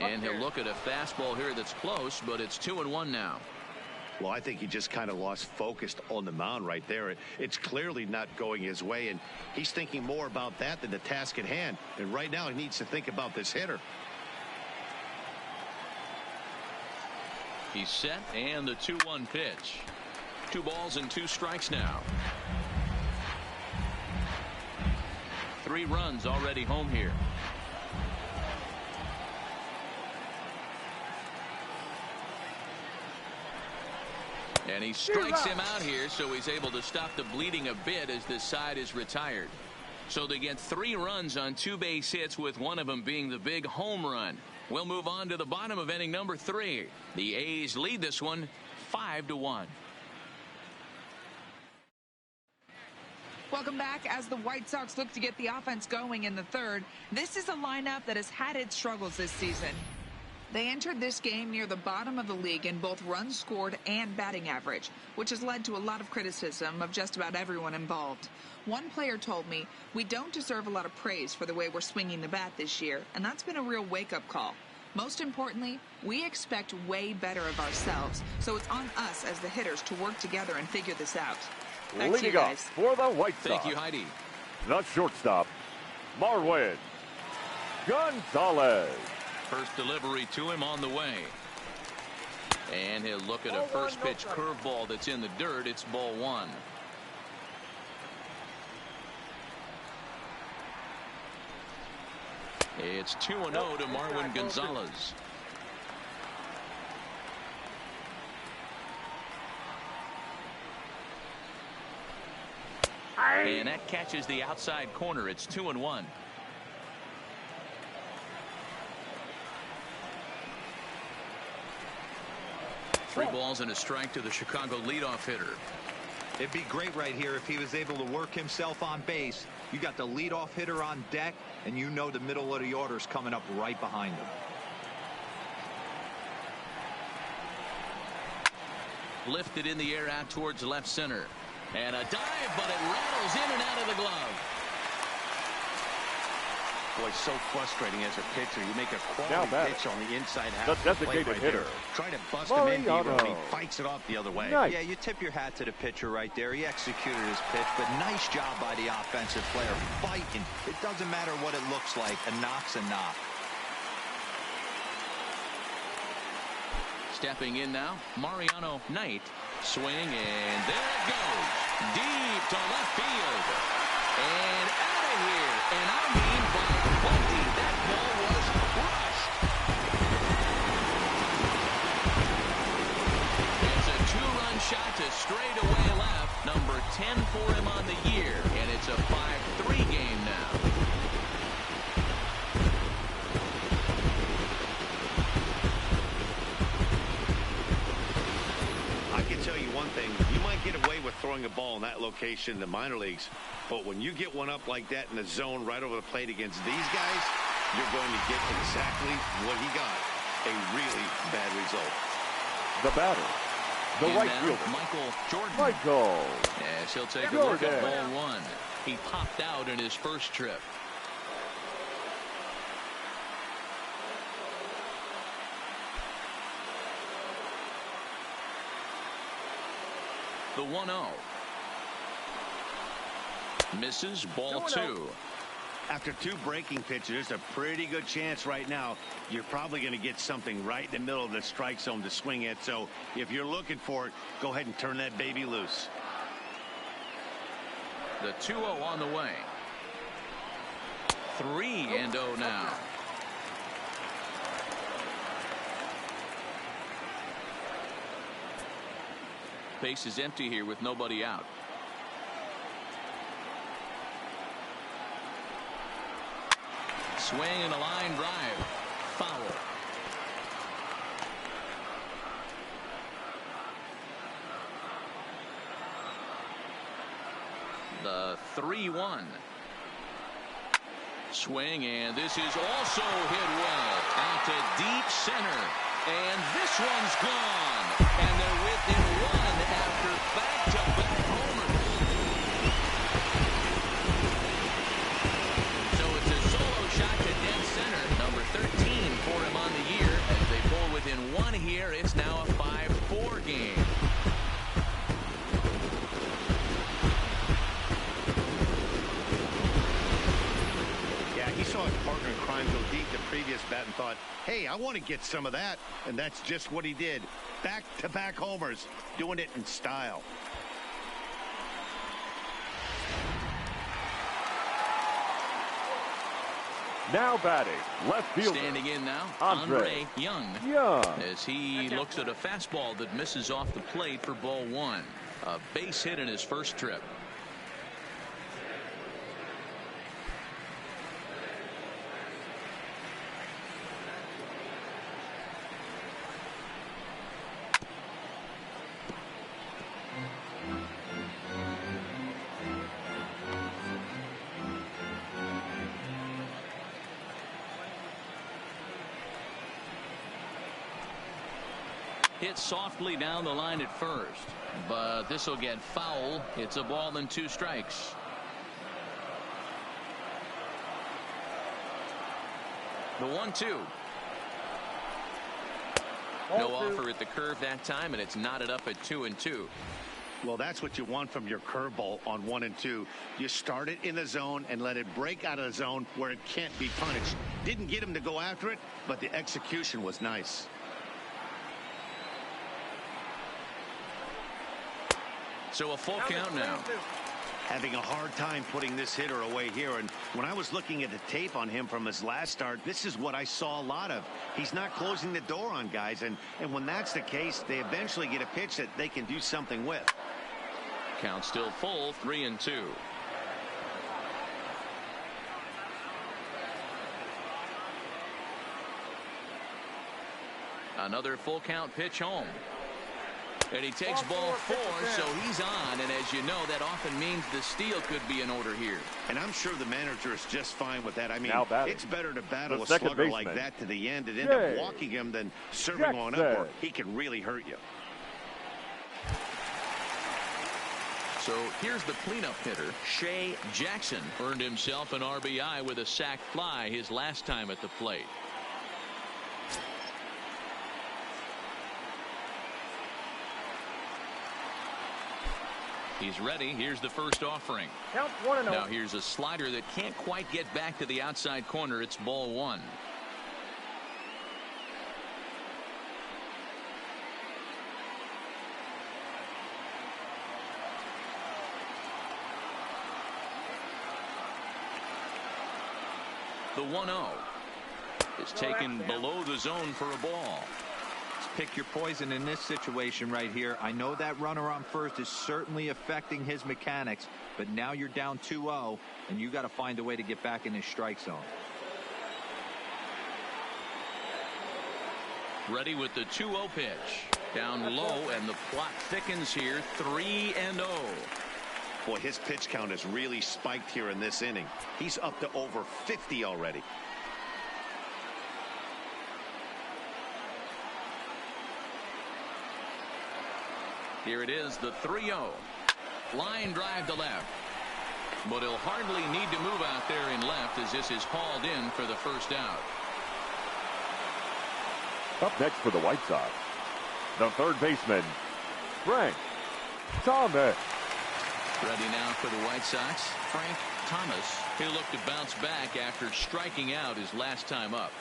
And he'll look at a fastball here that's close, but it's 2-1 now. Well, I think he just kind of lost focus on the mound right there. It's clearly not going his way, and he's thinking more about that than the task at hand. And right now he needs to think about this hitter. He's set, and the 2-1 pitch. 2 balls and 2 strikes now. 3 runs already home here. And he strikes him out here, so he's able to stop the bleeding a bit as this side is retired. So they get 3 runs on 2 base hits, with one of them being the big home run. We'll move on to the bottom of inning number 3. The A's lead this one 5-1. Welcome back. As the White Sox look to get the offense going in the third, this is a lineup that has had its struggles this season. They entered this game near the bottom of the league in both runs scored and batting average, which has led to a lot of criticism of just about everyone involved. One player told me, "We don't deserve a lot of praise for the way we're swinging the bat this year," and that's been a real wake-up call. Most importantly, we expect way better of ourselves, so it's on us as the hitters to work together and figure this out. Back to you Leading off guys. for the White Sox. Thank you, Heidi. The shortstop, Marwan Gonzalez. First delivery to him on the way. And he'll look at a first pitch curveball that's in the dirt. It's ball 1. It's 2-0 to Marwan Gonzalez. And that catches the outside corner. It's 2-1. Three balls and a strike to the Chicago leadoff hitter. It'd be great right here if he was able to work himself on base. You got the leadoff hitter on deck, and you know the middle of the order is coming up right behind him. Lifted in the air out towards left center. And a dive, but it rattles in and out of the glove. Boy, so frustrating as a pitcher. You make a quality pitch on the inside half. The designated hitter. Try to bust him in deeper, and he fights it off the other way. Nice. Yeah, you tip your hat to the pitcher right there. He executed his pitch, but nice job by the offensive player fighting. It doesn't matter what it looks like. A knock's a knock. Stepping in now, Mariano Knight. Swing, and there it goes. Deep to left field. And out of here. And I mean by plenty. That ball was crushed. It's a two-run shot to straightaway left. Number 10 for him on the year. And it's a 5-3 game now. You might get away with throwing a ball in that location in the minor leagues, but when you get one up like that in the zone right over the plate against these guys, you're going to get exactly what he got, a really bad result. The batter, the right fielder, Michael Jordan. Michael. Yes, he'll take a look at ball one. He popped out in his first trip. The 1-0. Misses, ball 2. After two breaking pitches, there's a pretty good chance right now you're probably going to get something right in the middle of the strike zone to swing at. So if you're looking for it, go ahead and turn that baby loose. The 2-0 on the way. 3-0 now. Base is empty here with nobody out. Swing and a line drive. Foul. The 3-1. Swing, and this is also hit well. Out to deep center. And this one's gone. And they're within one after back-to-back homers. So it's a solo shot to dead center. Number 13 for him on the year. As they pull within one here, it's now a 5-4 game. He saw his partner in crime go deep the previous bat and thought, hey, I want to get some of that. And that's just what he did. Back-to-back homers, doing it in style. Now batting, left fielder. Standing in now, Abreu Young. As he looks at a fastball that misses off the plate for ball 1. A base hit in his first trip. Hit softly down the line at first, but this will get foul. It's a ball and 2 strikes. The 1-2. No offer at the curve that time, and it's knotted up at 2-2. Well, that's what you want from your curveball on 1 and 2. You start it in the zone and let it break out of the zone where it can't be punished. Didn't get him to go after it, but the execution was nice. So a full count now. Having a hard time putting this hitter away here. And when I was looking at the tape on him from his last start, this is what I saw a lot of. He's not closing the door on guys. And when that's the case, they eventually get a pitch that they can do something with. Count still full, 3-2. Another full count pitch home. And he takes ball 4, so he's on. And as you know, that often means the steal could be in order here. And I'm sure the manager is just fine with that. I mean, it's better to battle a second slugger baseman like that to the end and end up walking him than serving on up, or he can really hurt you. So here's the cleanup hitter, Shay Jackson. Earned himself an RBI with a sac fly his last time at the plate. He's ready. Here's the first offering. Count 1-0. Now here's a slider that can't quite get back to the outside corner. It's ball 1. The 1-0 is taken below the zone for a ball. Pick your poison in this situation right here. I know that runner on first is certainly affecting his mechanics, but now you're down 2-0, and you got to find a way to get back in his strike zone. Ready with the 2-0 pitch. Down low, and the plot thickens here. 3-0. Boy, his pitch count has really spiked here in this inning. He's up to over 50 already. Here it is, the 3-0. Line drive to left. But he'll hardly need to move out there in left as this is hauled in for the first out. Up next for the White Sox, the third baseman, Frank Thomas. Ready now for the White Sox, Frank Thomas. He'll look to bounce back after striking out his last time up.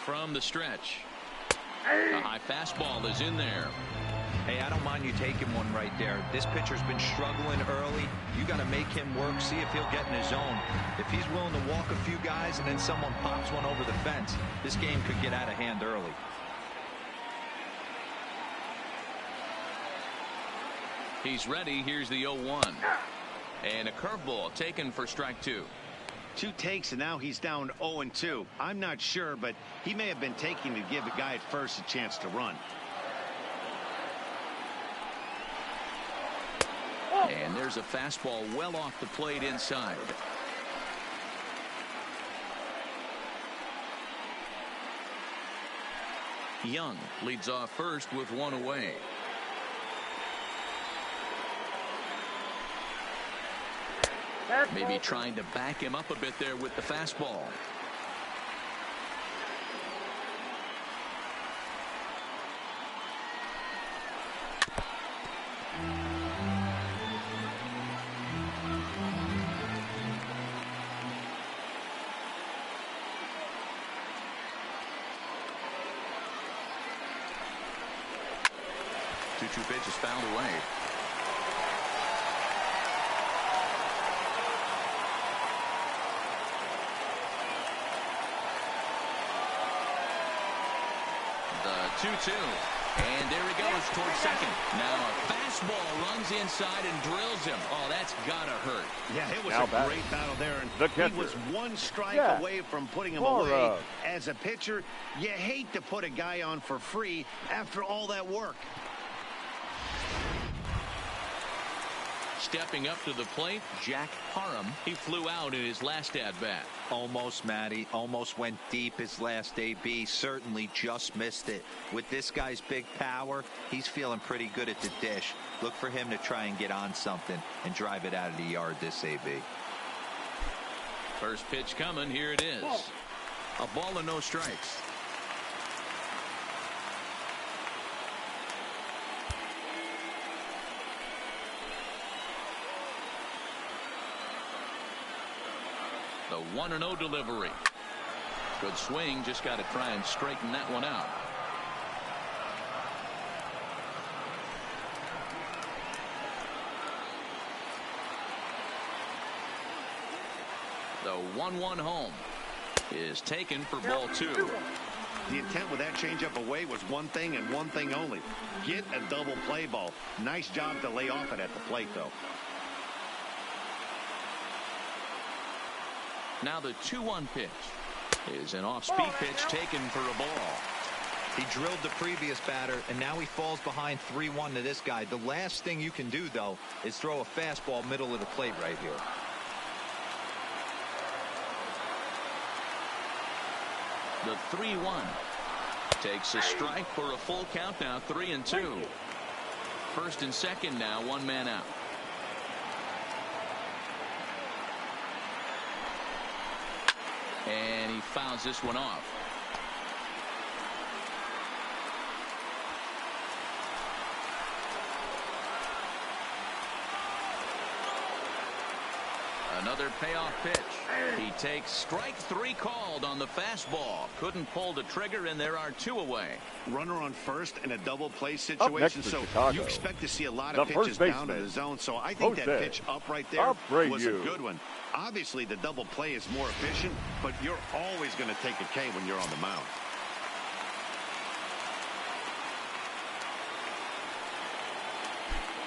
From the stretch, a high fastball is in there. Hey, I don't mind you taking one right there. This pitcher's been struggling early. You got to make him work, see if he'll get in his zone. If he's willing to walk a few guys and then someone pops one over the fence, this game could get out of hand early. He's ready. Here's the 0-1. And a curveball taken for strike 2. 2 takes, and now he's down 0-2. I'm not sure, but he may have been taking to give the guy at first a chance to run. And there's a fastball well off the plate inside. Young leads off first with 1 away. Maybe trying to back him up a bit there with the fastball. Two pitches fouled away. The 2-2. And there he goes towards second. Now a fastball runs inside and drills him. Oh, that's gotta hurt. Yeah, it was great battle there. And he was 1 strike away from putting him away. As a pitcher, you hate to put a guy on for free after all that work. Stepping up to the plate, Jack Parham. He flew out in his last at-bat. Almost, Matty. Almost went deep his last AB. Certainly just missed it. With this guy's big power, he's feeling pretty good at the dish. Look for him to try and get on something and drive it out of the yard this AB. First pitch coming. Here it is. A ball and no strikes. The 1-0 delivery. Good swing. Just got to try and straighten that one out. The 1-1 home is taken for ball 2. The intent with that changeup away was one thing and one thing only. Get a double play ball. Nice job to lay off it at the plate, though. Now the 2-1 pitch is an off-speed pitch taken for a ball. He drilled the previous batter, and now he falls behind 3-1 to this guy. The last thing you can do, though, is throw a fastball middle of the plate right here. The 3-1 takes a strike for a full count now, 3-2. First and second now, one man out. And he fouls this one off. Another payoff pitch. He takes strike 3 called on the fastball. Couldn't pull the trigger, and there are 2 away. Runner on first in a double play situation, so you expect to see a lot of pitches down in the zone. So I think that pitch up right there was a good one. Obviously, the double play is more efficient, but you're always going to take a K when you're on the mound.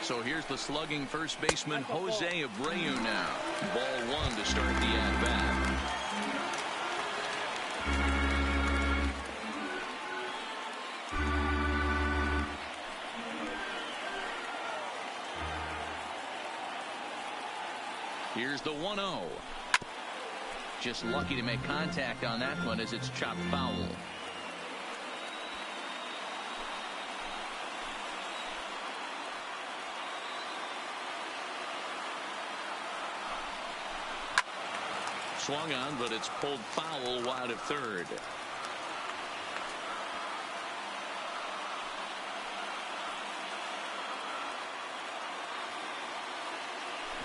So here's the slugging first baseman Jose Abreu now. Ball 1 to start the at-bat. Here's the 1-0. Just lucky to make contact on that one as it's chopped foul. Swung on, but it's pulled foul wide of third.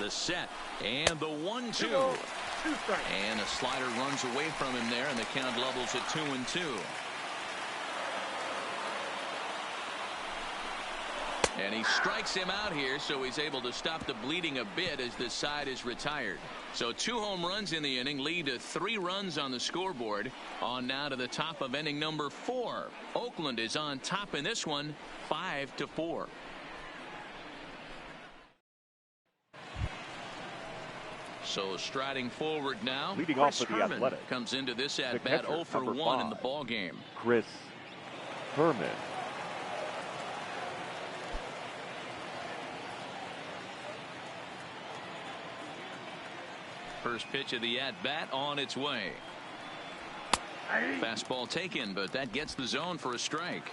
The set and the 1-2. And a slider runs away from him there, and the count levels at 2-2. And he strikes him out here, so he's able to stop the bleeding a bit as this side is retired. So 2 home runs in the inning lead to 3 runs on the scoreboard. On now to the top of inning number 4. Oakland is on top in this one, 5-4. So striding forward now, leading off for the Thurman Athletic comes into this at bat 0 for 1 in the ball game. Thurman. First pitch of the at-bat on its way. Fastball taken, but that gets the zone for a strike.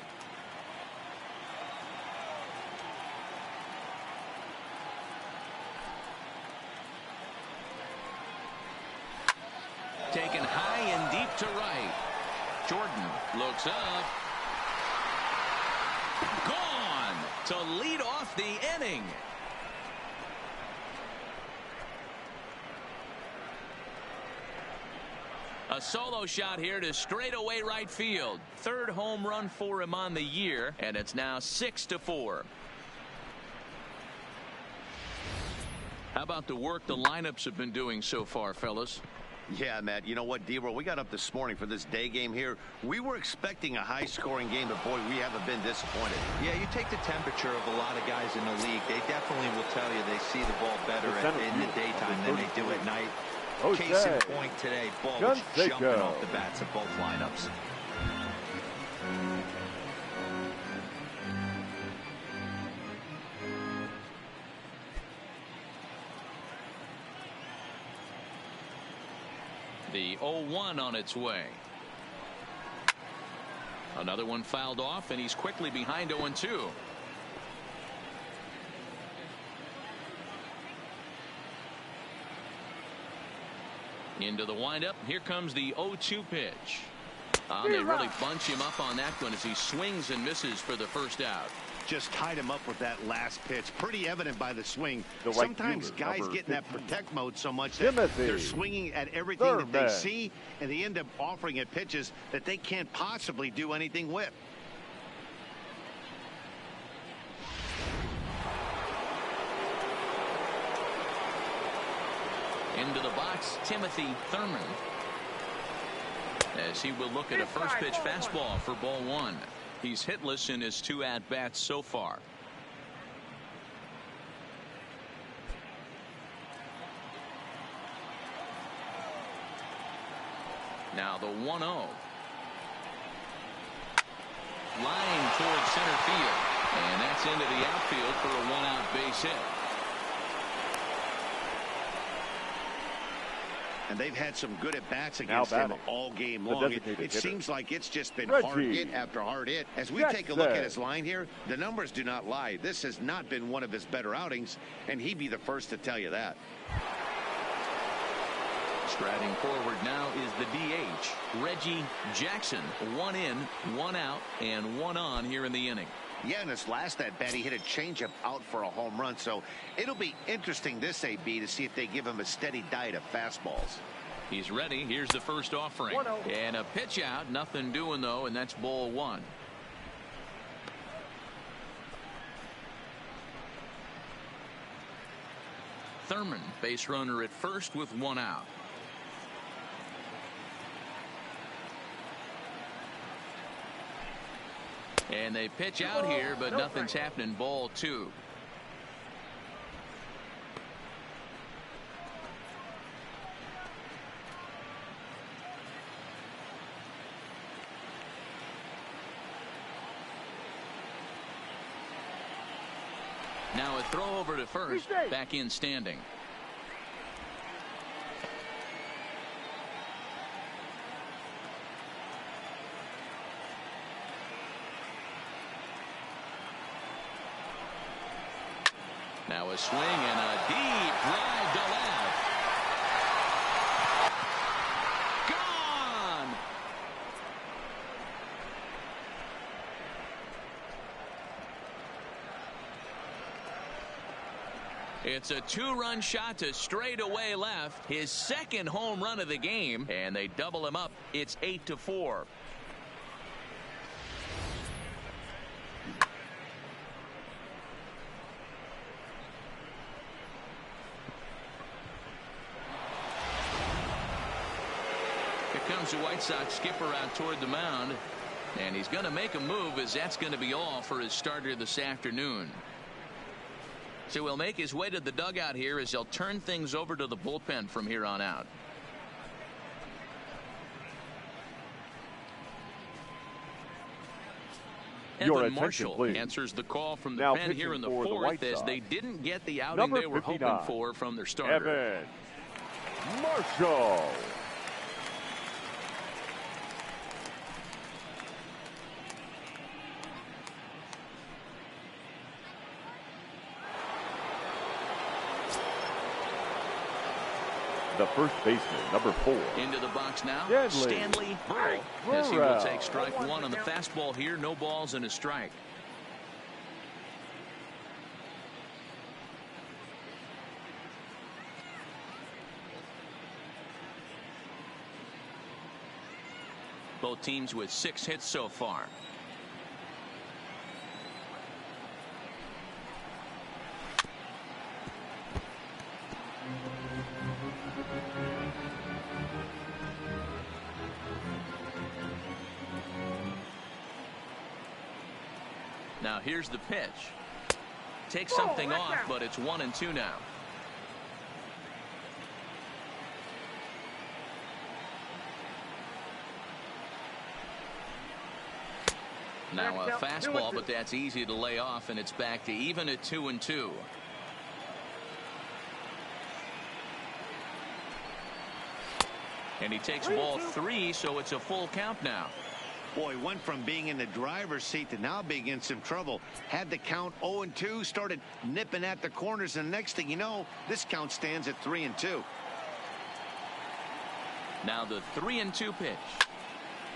Taken high and deep to right. Jordan looks up. Gone to lead off the inning. A solo shot here to straightaway right field. 3rd home run for him on the year, and it's now 6-4. How about the work the lineups have been doing so far, fellas? Yeah, Matt, you know what, D-Roll, we got up this morning for this day game here. We were expecting a high-scoring game, but, boy, we haven't been disappointed. Yeah, you take the temperature of a lot of guys in the league. They definitely will tell you they see the ball better in the daytime than they do at night. Case in point today, ball was jumping off the bats of both lineups. The 0-1 on its way. Another one fouled off, and he's quickly behind 0-2. Into the windup. Here comes the 0-2 pitch. They really bunch him up on that one as he swings and misses for the first out. Just tied him up with that last pitch. Pretty evident by the swing. Sometimes guys get in that protect mode so much that they're swinging at everything that they see, and they end up offering at pitches that they can't possibly do anything with. Into the box, Timothy Thurman, as he will look at a first pitch fastball for ball 1. He's hitless in his 2 at-bats so far. Now the 1-0. Line towards center field. And that's into the outfield for a 1-out base hit. And they've had some good at-bats against him all game long. It seems like it's just been hard hit after hard hit. As we take a look at his line here, the numbers do not lie. This has not been one of his better outings, and he'd be the first to tell you that. Striding forward now is the DH, Reggie Jackson. 1 in, 1 out, and 1 on here in the inning. Yeah, in his last at-bat, he hit a changeup out for a home run. So it'll be interesting this AB to see if they give him a steady diet of fastballs. He's ready. Here's the first offering. And a pitch out. Nothing doing, though, and that's ball 1. Thurman, base runner at first with 1 out. And they pitch out here, but nothing's happening. Ball 2. Now a throw over to first. Back in standing. Now a swing and a deep drive to left. Gone. It's a 2-run shot to straightaway left. His second home run of the game, and they double him up. It's 8-4. Comes the White Sox skipper out toward the mound, and he's going to make a move, as that's going to be all for his starter this afternoon. So he'll make his way to the dugout here as they'll turn things over to the bullpen from here on out. Evan Marshall answers the call from the pen here in the 4th, as they didn't get the outing they were hoping for from their starter. Evan Marshall. The first baseman, number 4. Into the box now, Stanley Berle. As he will take strike 1 on the fastball here. No balls and a strike. Both teams with 6 hits so far. Now here's the pitch. Takes something off, but it's 1-2 now. Now a fastball, but that's easy to lay off, and it's back to even at 2-2. And he takes ball 3, so it's a full count now. Boy, went from being in the driver's seat to now being in some trouble. Had the count 0-2, started nipping at the corners, and the next thing you know, this count stands at 3-2. Now the 3-2 pitch.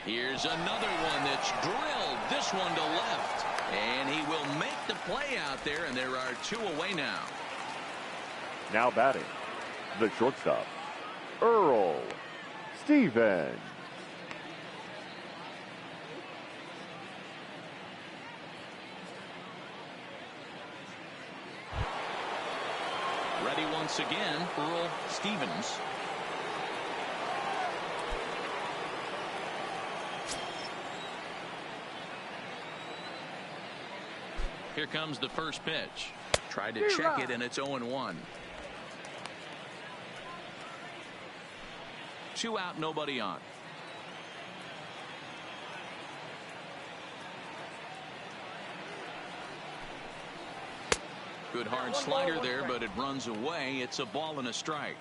Here's another one that's drilled. This one to left. And he will make the play out there, and there are 2 away now. Now batting, the shortstop, Earl Stevens. Ready once again, Earl Stevens. Here comes the first pitch. Tried to check it, and it's 0-1. 2 out, nobody on. Good hard slider there, but it runs away. It's a ball and a strike.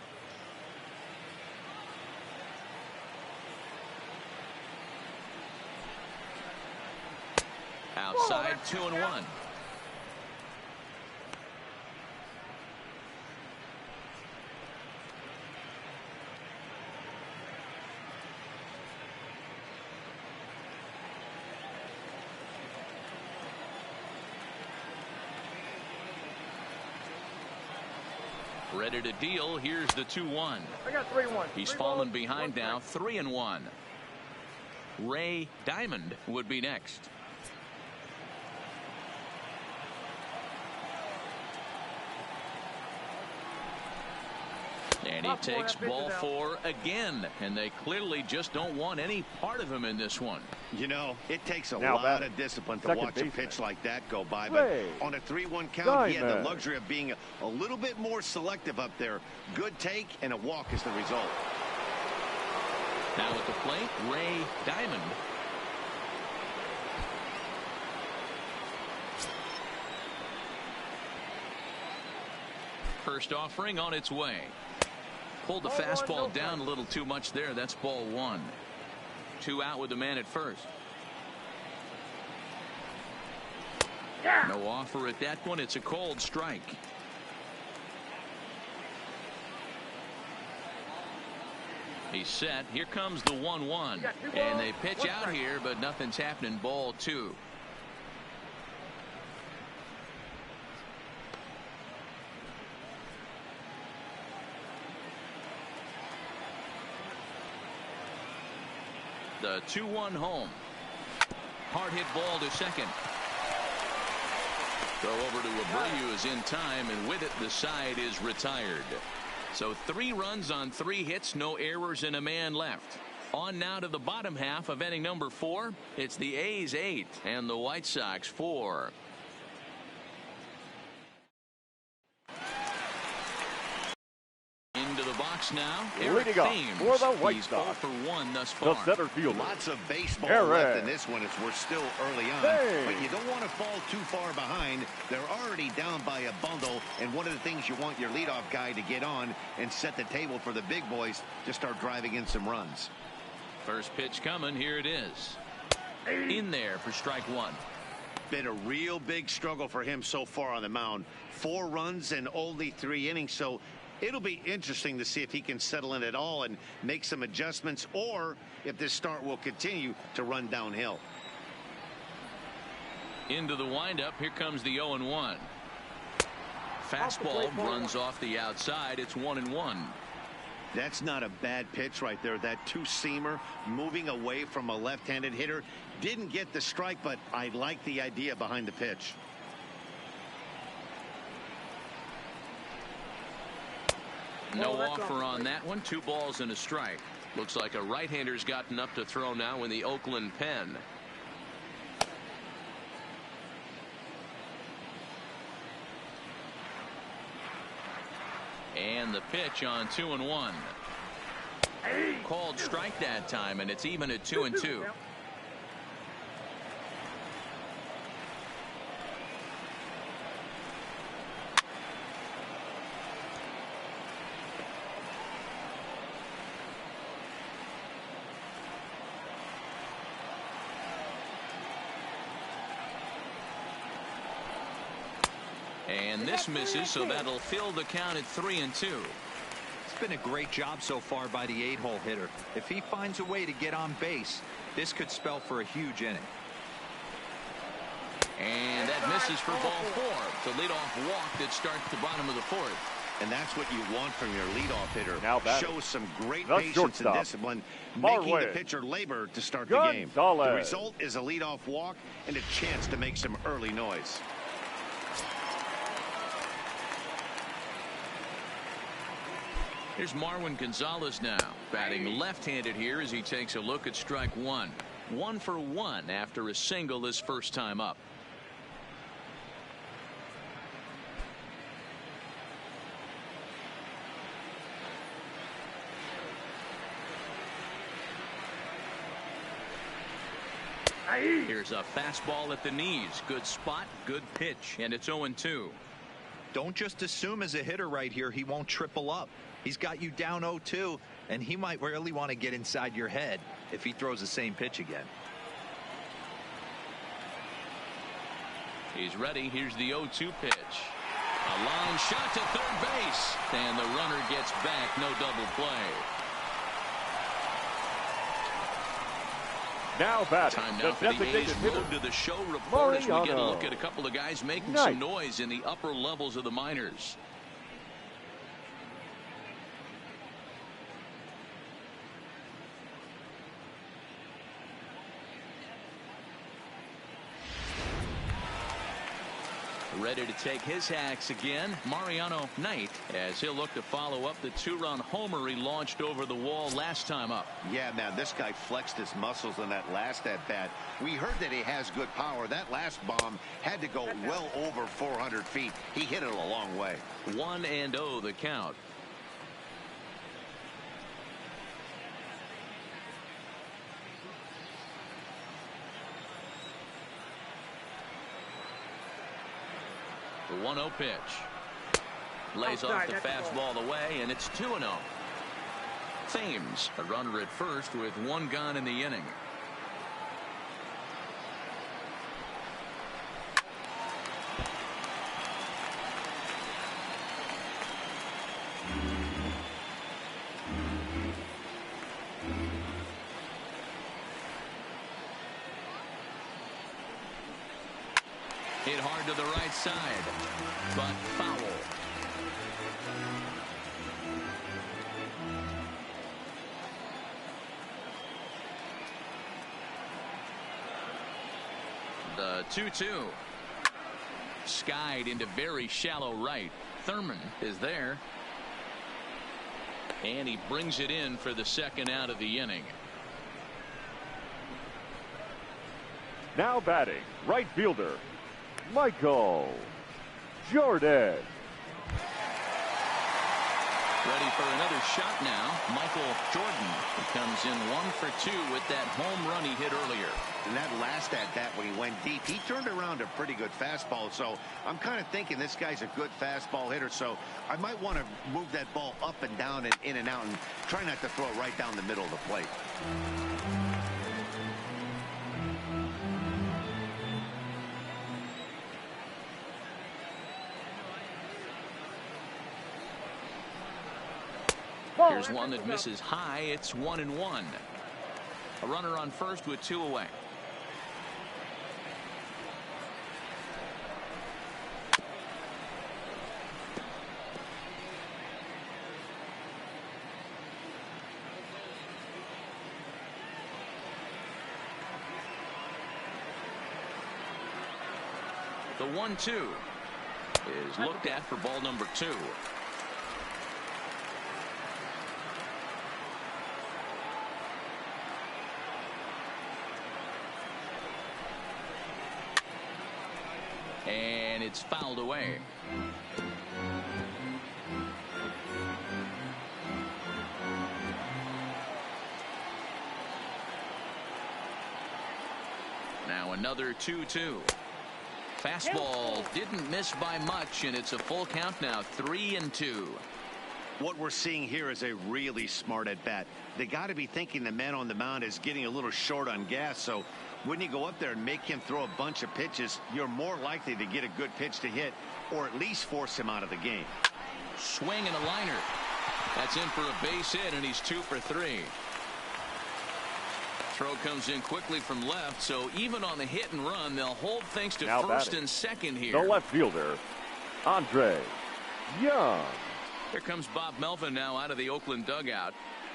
Outside, 2-1. Ready to deal. Here's the 2-1. I got 3-1. He's fallen behind now, 3-1. Ray Diamond would be next. And he takes ball 4 again, and they clearly just don't want any part of him in this one. You know, it takes a lot of discipline to watch a pitch like that go by, but on a 3-1 count, he had the luxury of being a little bit more selective up there. Good take, and a walk is the result. Now at the plate, Ray Diamond. First offering on its way. Pulled the fastball down a little too much there. That's ball 1. 2 out with the man at first. No offer at that one. It's a cold strike. He's set. Here comes the 1-1. And they pitch out here, but nothing's happening. Ball 2. The 2-1 home. Hard hit ball to second. Throw over to Abreu is in time, and with it the side is retired. So 3 runs on 3 hits, no errors, and a man left. On now to the bottom half of inning number 4. It's the A's 8 and the White Sox 4. Into the box now. Leading off for the White Sox, for 1 thus far. the center fielder. Lots of baseball left in this one as we're still early on. But you don't want to fall too far behind. They're already down by a bundle, and one of the things you want your leadoff guy to get on and set the table for the big boys to start driving in some runs. First pitch coming. Here it is. In there for strike 1. Been a real big struggle for him so far on the mound. 4 runs in only 3 innings, so it'll be interesting to see if he can settle in at all and make some adjustments, or if this start will continue to run downhill. Into the windup. Here comes the 0-1. Fastball runs off the outside. It's 1-1. That's not a bad pitch right there. That 2-seamer moving away from a left-handed hitter. Didn't get the strike, but I like the idea behind the pitch. No offer on that one. 2 balls and a strike. Looks like a right-hander's gotten up to throw now in the Oakland pen. And the pitch on 2-1. Called strike that time, and it's even at 2-2. And this misses, so that'll fill the count at 3-2. It's been a great job so far by the 8-hole hitter. If he finds a way to get on base, this could spell for a huge inning. And that misses for ball 4. The leadoff walk that starts the bottom of the 4th. And that's what you want from your leadoff hitter. Now show some great patience and discipline, making the pitcher labor to start the game. The result is a leadoff walk and a chance to make some early noise. Here's Marwan Gonzalez now, batting left-handed here as he takes a look at strike 1. 1 for 1 after a single his first time up. Here's a fastball at the knees. Good spot, good pitch, and it's 0-2. Don't just assume as a hitter right here he won't triple up. He's got you down 0-2, and he might really want to get inside your head if he throws the same pitch again. He's ready. Here's the 0-2 pitch. A line shot to third base, and the runner gets back. No double play. Now batting, Time the now for the designated A's hitter, Road to the Show report as we get a Mariano. look at a couple of guys making Nice. some noise in the upper levels of the minors. Ready to take his hacks again, Mariano Knight, as he'll look to follow up the two-run homer he launched over the wall last time up. Yeah, man, this guy flexed his muscles on that last at-bat. We heard that he has good power. That last bomb had to go well over 400 feet. He hit it a long way. 1-0 the count. The 1-0 pitch. Lays off the fastball away, and it's 2-0. Thames, a runner at first with one gone in the inning. Hit hard to the right side, but foul. The 2-2. Skied into very shallow right. Thurman is there. And he brings it in for the second out of the inning. Now batting, right fielder, Michael Jordan. Ready for another shot now. Michael Jordan comes in 1 for 2 with that home run he hit earlier. And that last at-bat when he went deep, he turned around a pretty good fastball. So I'm kind of thinking this guy's a good fastball hitter. So I might want to move that ball up and down and in and out and try not to throw it right down the middle of the plate. Here's one that misses high. It's 1-1. A runner on first with 2 away. The 1-2 is looked at for ball number 2. And it's fouled away. Now another 2-2. Fastball didn't miss by much, and it's a full count now, 3-2. What we're seeing here is a really smart at bat. They got to be thinking the man on the mound is getting a little short on gas. So when you go up there and make him throw a bunch of pitches, you're more likely to get a good pitch to hit or at least force him out of the game. Swing and a liner. That's in for a base hit, and he's 2 for 3. Throw comes in quickly from left, so even on the hit and run, they'll hold things to Now first batting, and second here. the left fielder, Andre Young. Here comes Bob Melvin now out of the Oakland dugout.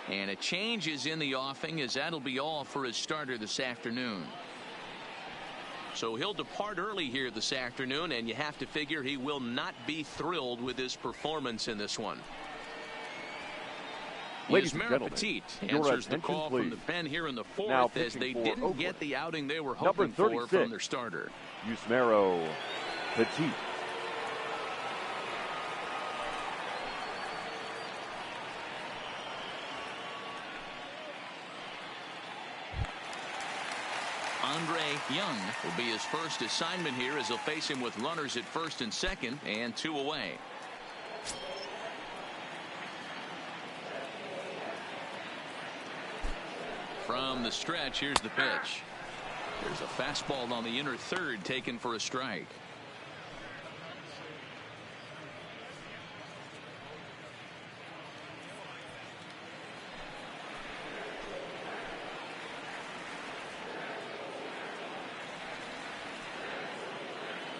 And a change is in the offing, as that'll be all for his starter this afternoon. So he'll depart early here this afternoon, and you have to figure he will not be thrilled with his performance in this one. Ladies and Mara gentlemen, Petit your answers the attention, call from the please. pen here in the Now fourth, as pitching they for didn't Oakland, get the outing they were number hoping for 36, from their starter. Yusmeiro Petit. Andre Young will be his first assignment here as he'll face him with runners at first and second and 2 away. From the stretch, here's the pitch. There's a fastball on the inner third taken for a strike.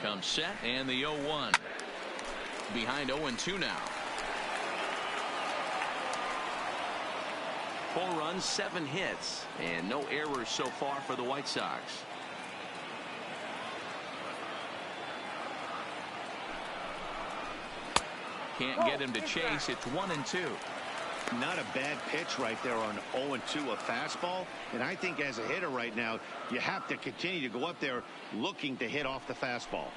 Comes set and the 0-1. Behind 0-2 now. 4 runs, 7 hits, and no errors so far for the White Sox. Can't get him to chase. It's 1-2. Not a bad pitch right there on 0-2, a fastball. And I think as a hitter right now, you have to continue to go up there looking to hit off the fastball.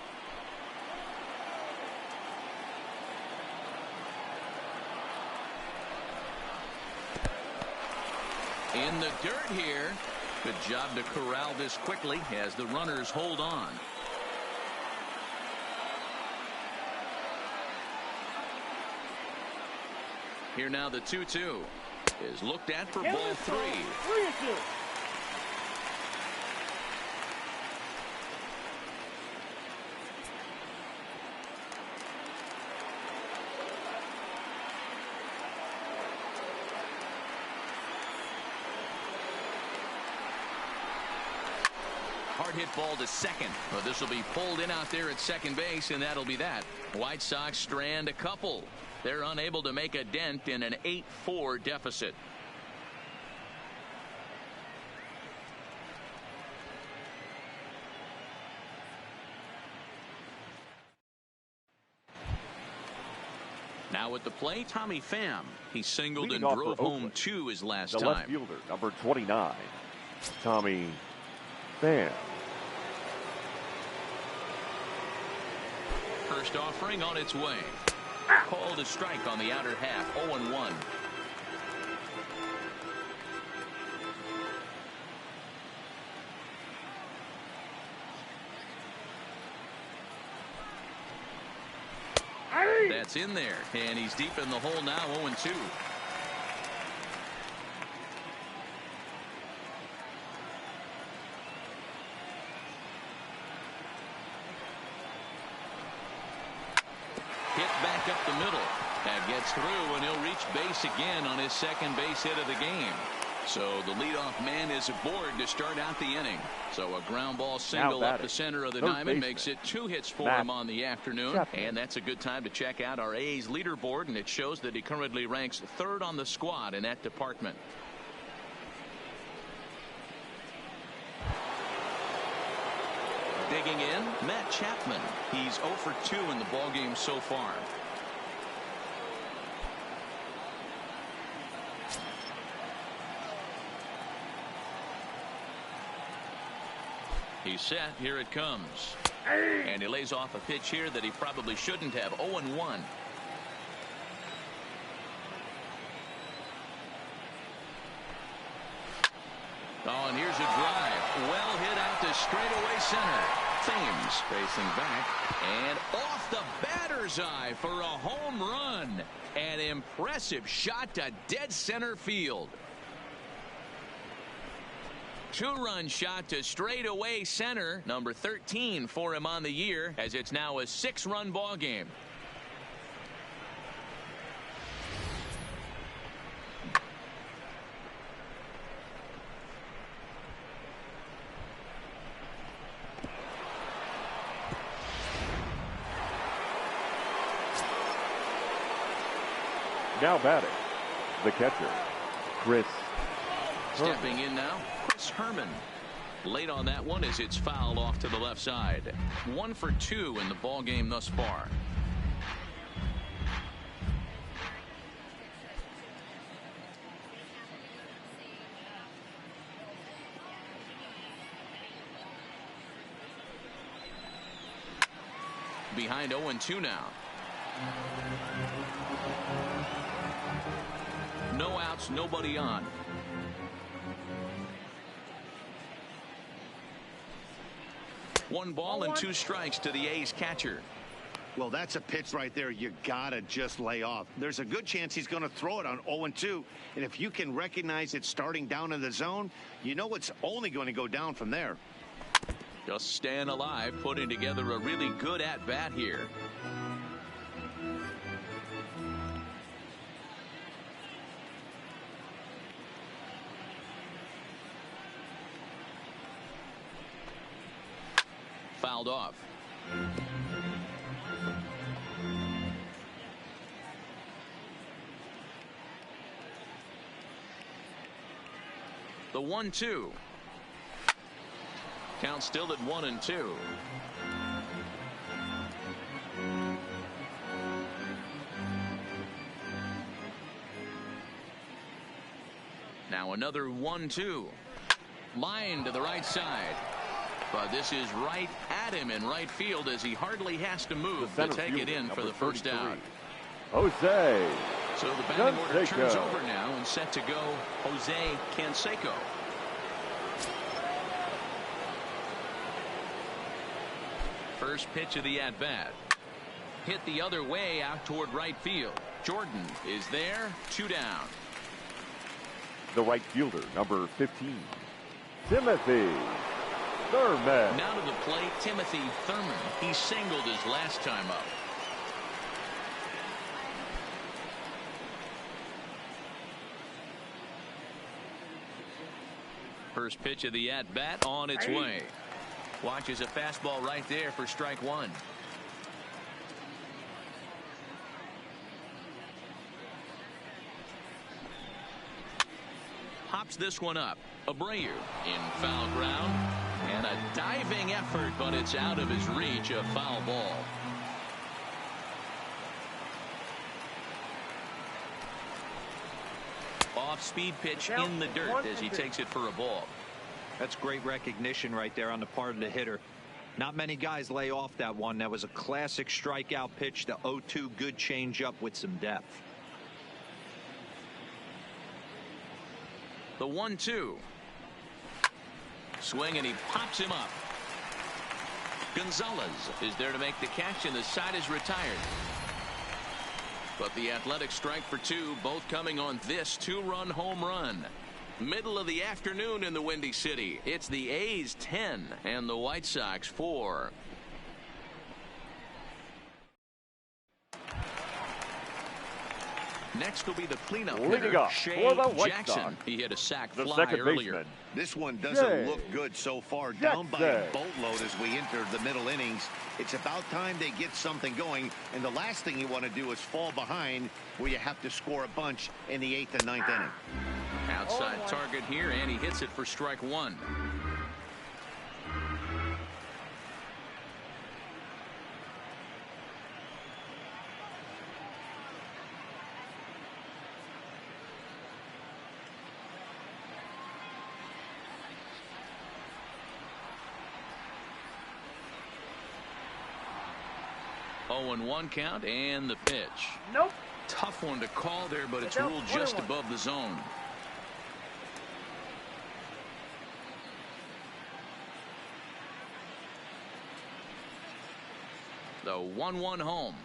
In the dirt here. Good job to corral this quickly as the runners hold on. Here now the 2-2 is looked at for ball 3. 3-2. Hard hit ball to second, but this will be pulled in out there at second base, and that'll be that. White Sox strand a couple. They're unable to make a dent in an 8-4 deficit. Now at the plate, Tommy Pham. He singled and drove home 2 his last time. The left fielder, number 29, Tommy Pham. First offering on its way. Called a strike on the outer half. 0-1. That's in there, and he's deep in the hole now. 0-2. Back up the middle. That gets through, and he'll reach base again on his second base hit of the game. So the leadoff man is aboard to start out the inning. So a ground ball single up the center of the diamond makes it 2 hits for him on the afternoon. Chapman. And that's a good time to check out our A's leaderboard, and it shows that he currently ranks 3rd on the squad in that department. Digging in, Matt Chapman. He's 0 for 2 in the ballgame so far. He's set. Here it comes. And he lays off a pitch here that he probably shouldn't have. 0-1. Oh, and here's a drive. Well hit out to straightaway center. Thames facing back. And off the batter's eye for a home run. An impressive shot to dead center field. 2-run shot to straightaway center. Number 13 for him on the year, as it's now a 6-run ball game. Now batting, the catcher, Chris Thurman. Stepping in now, Chris Thurman. Late on that one as it's fouled off to the left side. 1 for 2 in the ball game thus far. Behind 0-2 now. No outs, nobody on. 1 ball and 2 strikes to the A's catcher. Well, that's a pitch right there you gotta just lay off. There's a good chance he's going to throw it on 0-2, and if you can recognize it starting down in the zone, you know it's only going to go down from there. Just staying alive, putting together a really good at-bat here. Fouled off. The 1-2. Count still at 1-2. Now another 1-2. Line to the right side. But this is right at him in right field as he hardly has to move to take it in for the first out. Jose. So the batting order turns over now and set to go Jose Canseco. First pitch of the at-bat. Hit the other way out toward right field. Jordan is there, 2 down. The right fielder, number 15, Timothy Thurman. Now to the plate, Timothy Thurman. He singled his last time up. First pitch of the at-bat on its way. Watches a fastball right there for strike 1. Hops this one up. Abreu in foul ground. And a diving effort, but it's out of his reach. A foul ball. Off-speed pitch in the dirt as he takes it for a ball. That's great recognition right there on the part of the hitter. Not many guys lay off that one. That was a classic strikeout pitch. The 0-2 good changeup with some depth. The 1-2. Swing and he pops him up. Gonzalez is there to make the catch and the side is retired. But the Athletics strike for 2, both coming on this 2-run home run. Middle of the afternoon in the Windy City. It's the A's 10 and the White Sox 4. Next will be the cleanup hitter, Shay Jackson. He hit a sac fly earlier. This one doesn't look good so far. Down by a boatload as we enter the middle innings. It's about time they get something going. And the last thing you want to do is fall behind where you have to score a bunch in the 8th and 9th inning. Outside target here, and he hits it for strike 1. Oh, and 1 count and the pitch. Nope. Tough one to call there, but it's ruled just above the zone. The 1-1 home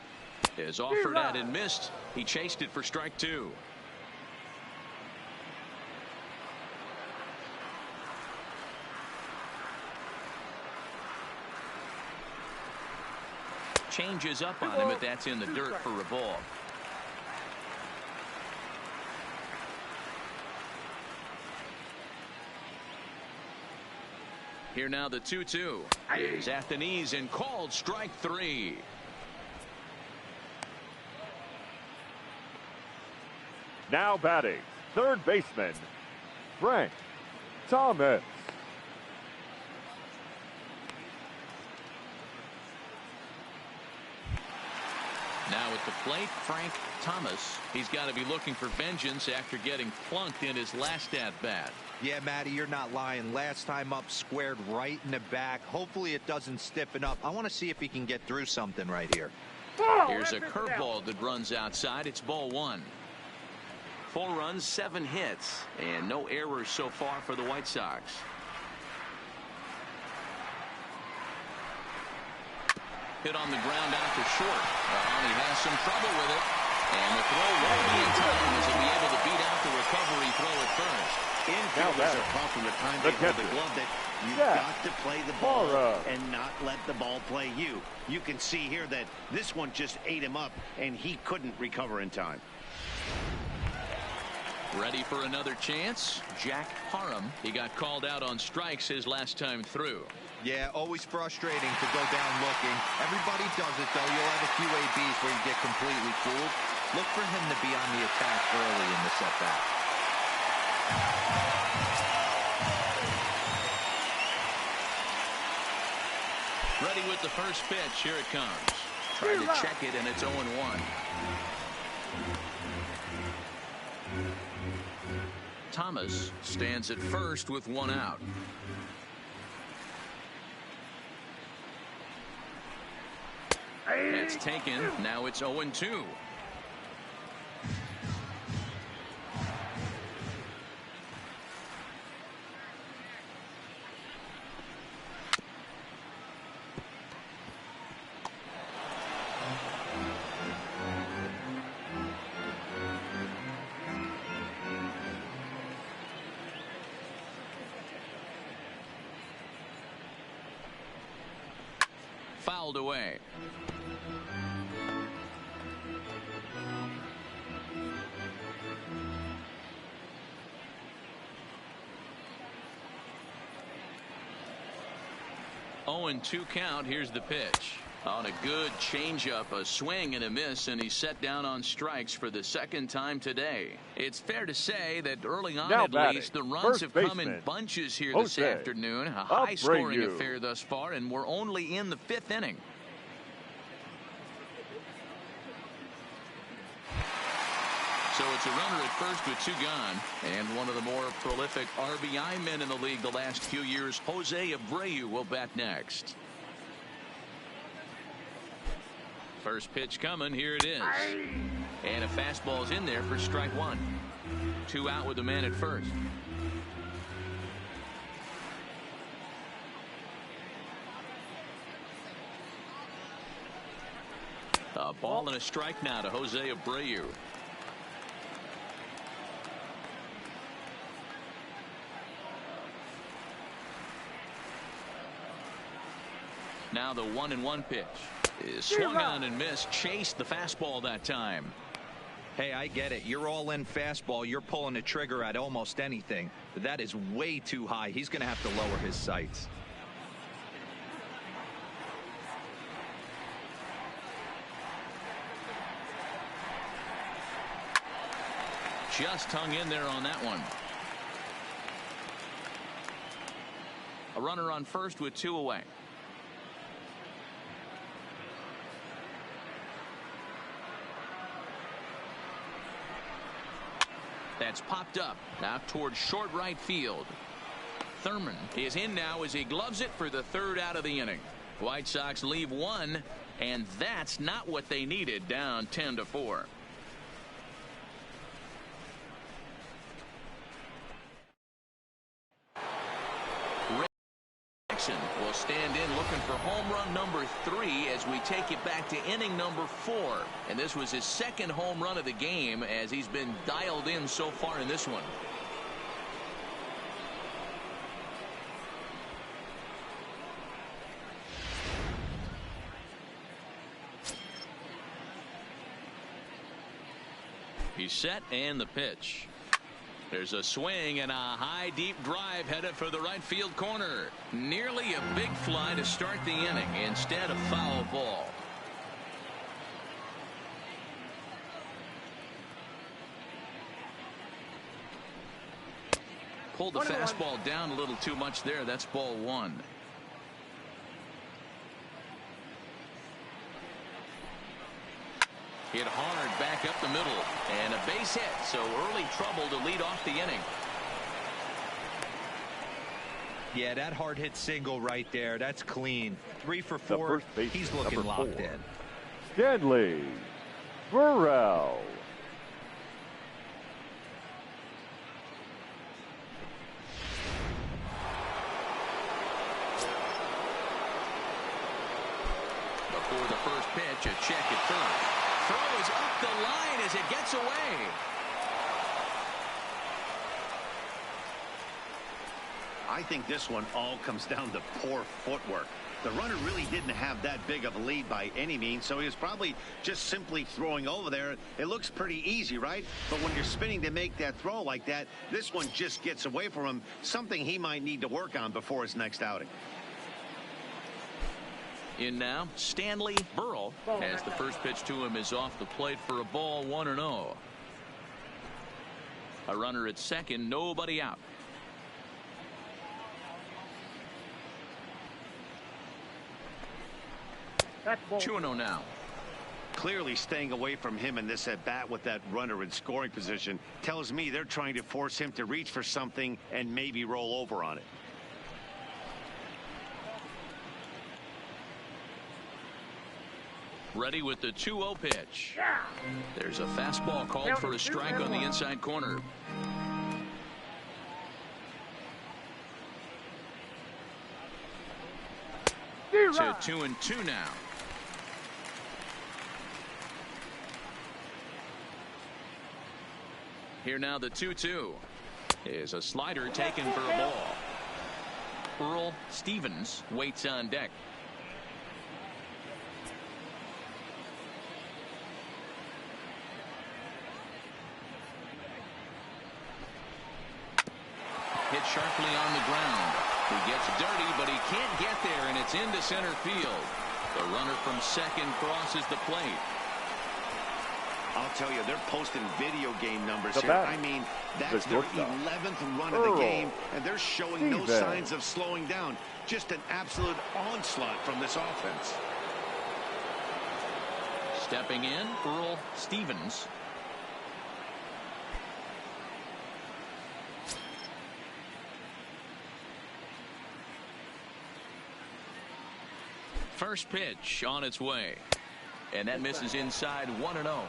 is offered at and missed. He chased it for strike 2. Changes up on him, but that's in the dirt for a ball. Here now the 2-2 is at the knees and called strike 3. Now batting, third baseman, Frank Thomas. Now at the plate, Frank Thomas. He's got to be looking for vengeance after getting plunked in his last at-bat. Yeah, Matty, you're not lying. Last time up, squared right in the back. Hopefully it doesn't stiffen up. I want to see if he can get through something right here. Here's a curveball that runs outside. It's ball 1. 4 runs, 7 hits, and no errors so far for the White Sox. hit on the ground out to short. Well, he has some trouble with it. And the throw won't be in time as he'll be able to beat out the recovery throw at first. Infielders are caught from the time they hold the glove that you've got to play the ball and not let the ball play you. You can see here that this one just ate him up, and he couldn't recover in time. Ready for another chance? Jack Parham. He got called out on strikes his last time through. Yeah, always frustrating to go down looking. Everybody does it, though. You'll have a few ABs where you get completely fooled. Look for him to be on the attack early in the setback. Ready with the first pitch. Here it comes. Trying to check it, and it's 0-1. Thomas stands at first with one out. That's taken. Now it's 0-2. Fouled away. Oh, 0-2 count. Here's the pitch. On a good changeup, a swing and a miss, and he's set down on strikes for the second time today. It's fair to say that early on, at least, the runs have come in bunches here this afternoon. A high-scoring affair thus far, and we're only in the 5th inning. So it's a runner at first with 2 gone, and one of the more prolific RBI men in the league the last few years, Jose Abreu, will bat next. First pitch coming. Here it is. And a fastball's in there for strike 1. 2 out with the man at first. A ball and a strike now to Jose Abreu. Now the 1-1 pitch is swung on and missed. Chased the fastball that time. Hey, I get it. You're all in fastball. You're pulling the trigger at almost anything. But that is way too high. He's going to have to lower his sights. Just hung in there on that one. A runner on first with 2 away. That's popped up now towards short right field. Thurman is in now as he gloves it for the 3rd out of the inning. White Sox leave 1, and that's not what they needed, down 10-4. Jackson will stand in looking for home run number 3 as we take it back to inning number 4. And this was his 2nd home run of the game as he's been dialed in so far in this one. He's set, and the pitch. There's a swing and a high deep drive headed for the right field corner. Nearly a big fly to start the inning. Instead, a foul ball. Pulled the fastball down a little too much there. That's ball 1. Hit hard back up the middle, and a base hit, so early trouble to lead off the inning. Yeah, that hard hit single right there, that's clean. 3 for 4. He's looking locked in. Stanley Berle. pitch, a check at first. Throw is up the line as it gets away. I think this one all comes down to poor footwork. The runner really didn't have that big of a lead by any means, so he was probably just simply throwing over there. It looks pretty easy, right? But when you're spinning to make that throw like that, this one just gets away from him, something he might need to work on before his next outing. In now, Stanley Berle, as the first pitch to him is off the plate for a ball, 1-0. A runner at second, nobody out. 2-0 now. Clearly staying away from him in this at bat with that runner in scoring position tells me they're trying to force him to reach for something and maybe roll over on it. Ready with the 2-0 pitch. There's a fastball called for a strike on the inside corner. To 2-2 now. Here now the 2-2 is a slider taken for a ball. Earl Stevens waits on deck. Hit sharply on the ground. He gets dirty, but he can't get there, and it's into center field. The runner from second crosses the plate. I'll tell you, they're posting video game numbers The here. bat. I mean, that's their 11th run of the game, and they're showing no signs of slowing down. Just an absolute onslaught from this offense. Stepping in, Earl Stevens. First pitch on its way, and that misses inside 1-0.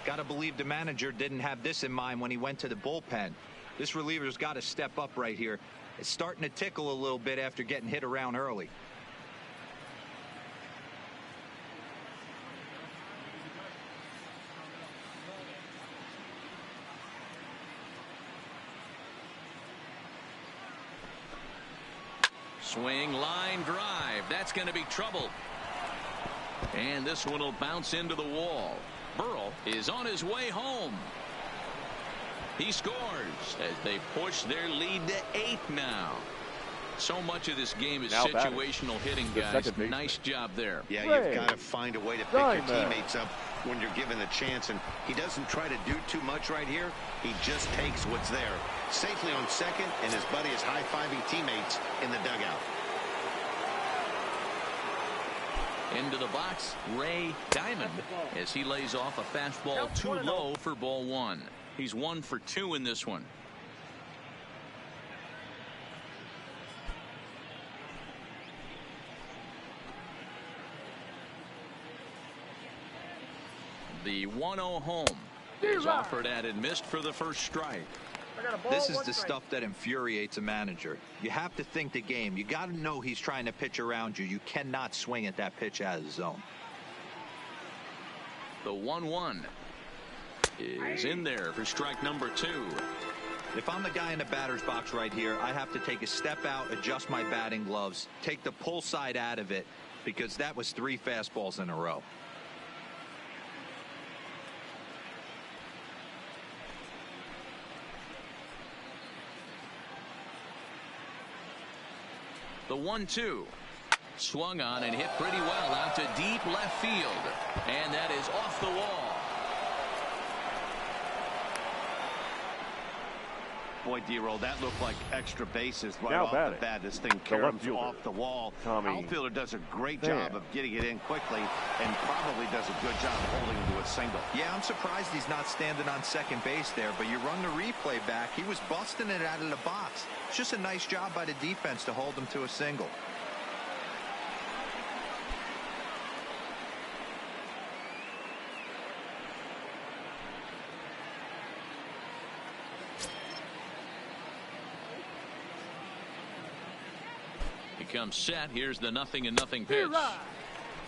Got to believe the manager didn't have this in mind when he went to the bullpen. This reliever's got to step up right here. It's starting to tickle a little bit after getting hit around early. Swing, line drive. That's going to be trouble. And this one will bounce into the wall. Berle is on his way home. He scores as they push their lead to 8 now. So much of this game is now situational hitting, guys. Nice job there. Yeah, you've got to find a way to pick your teammates up when you're given the chance, and he doesn't try to do too much right here. He just takes what's there. Safely on second, and his buddy is high-fiving teammates in the dugout. Into the box, Ray Diamond, as he lays off a fastball too low for ball 1. He's 1 for 2 in this one. The 1-0 home is offered at and missed for the first strike. This is the stuff that infuriates a manager. You have to think the game. You got to know he's trying to pitch around you. You cannot swing at that pitch out of the zone. The 1-1 is in there for strike number 2. If I'm the guy in the batter's box right here, I have to take a step out, adjust my batting gloves, take the pull side out of it, because that was 3 fastballs in a row. The 1-2 swung on and hit pretty well out to deep left field, and that is off the wall. Boy, D-Roll, that looked like extra bases right Now off batting. the bat. This thing The caroms left fielder, off the wall. Tommy Outfielder does a great Pham. job of getting it in quickly and probably does a good job of holding him to a single. Yeah, I'm surprised he's not standing on second base there, but you run the replay back. He was busting it out of the box. It's just a nice job by the defense to hold him to a single. He comes set. Here's the 0-0 pitch.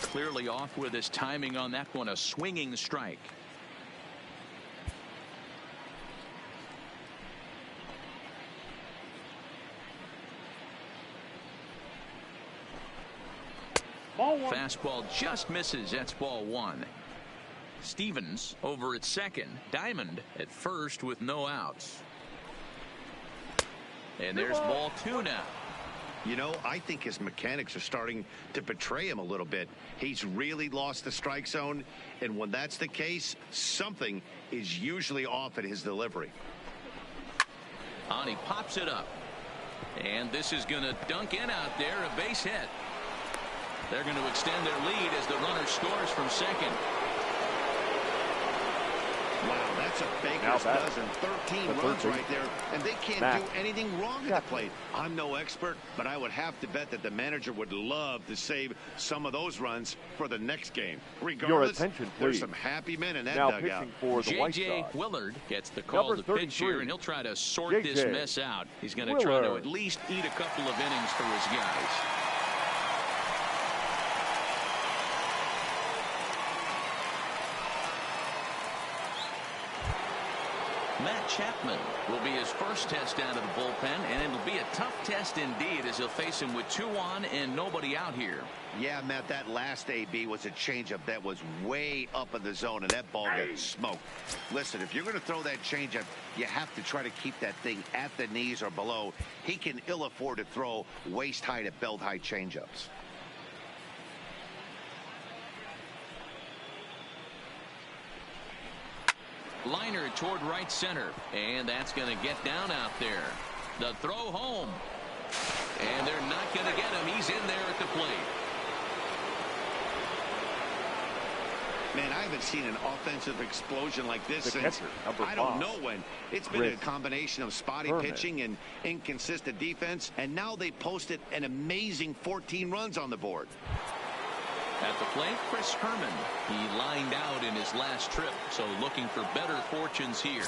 Clearly off with his timing on that one. A swinging strike. Fastball just misses. That's ball one. Stevens over at second. Diamond at first with no outs. And there's ball two now. You know, I think his mechanics are starting to betray him a little bit. He's really lost the strike zone, and when that's the case, something is usually off at his delivery. On, he pops it up. And this is going to dunk in out there, a base hit. They're going to extend their lead as the runner scores from second. Wow, that's a baker's dozen. 13 runs right there, and they can't do anything wrong at the plate. I'm no expert, but I would have to bet that the manager would love to save some of those runs for the next game. Regardless, your attention, please. There's some happy men in that now dugout. Pitching for the White J.J. Sox. Willard gets the call to pitch here, and he'll try to sort this mess out. He's going to try to at least eat a couple of innings for his guys. Matt Chapman will be his first test out of the bullpen, and it'll be a tough test indeed as he'll face him with 2 on and nobody out here. Yeah, Matt, that last AB was a changeup that was way up in the zone, and that ball got smoked. Listen, if you're going to throw that changeup, you have to try to keep that thing at the knees or below. He can ill afford to throw waist-high to belt-high changeups. Liner toward right center, and that's going to get down out there. The throw home, and they're not going to get him. He's in there at the plate. Man, I haven't seen an offensive explosion like this The since catcher, I don't know when. It's been a combination of spotty Thurman. pitching and inconsistent defense, and now they posted an amazing 14 runs on the board. At the plate, Chris Thurman. He lined out in his last trip, so looking for better fortunes here.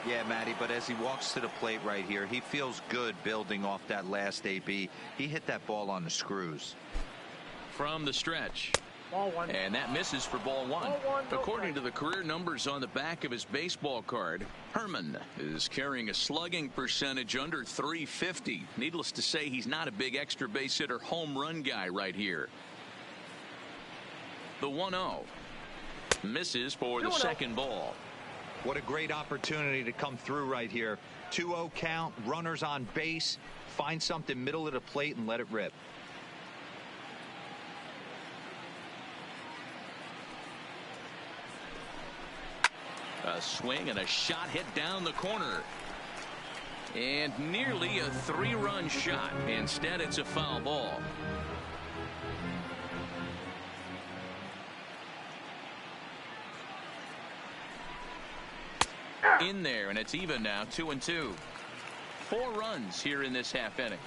Yeah, Matty, but as he walks to the plate right here, he feels good building off that last AB. He hit that ball on the screws. From the stretch. Ball one. And that misses for ball one. According to the career numbers on the back of his baseball card, Thurman is carrying a slugging percentage under .350. Needless to say, he's not a big extra base hitter home run guy right here. The 1-0 misses for the second ball. What a great opportunity to come through right here. 2-0 count, runners on base. Find something middle of the plate and let it rip. A swing and a shot hit down the corner. And nearly a 3-run shot. Instead, it's a foul ball. In there, and it's even now, 2-2. 4 runs here in this half inning.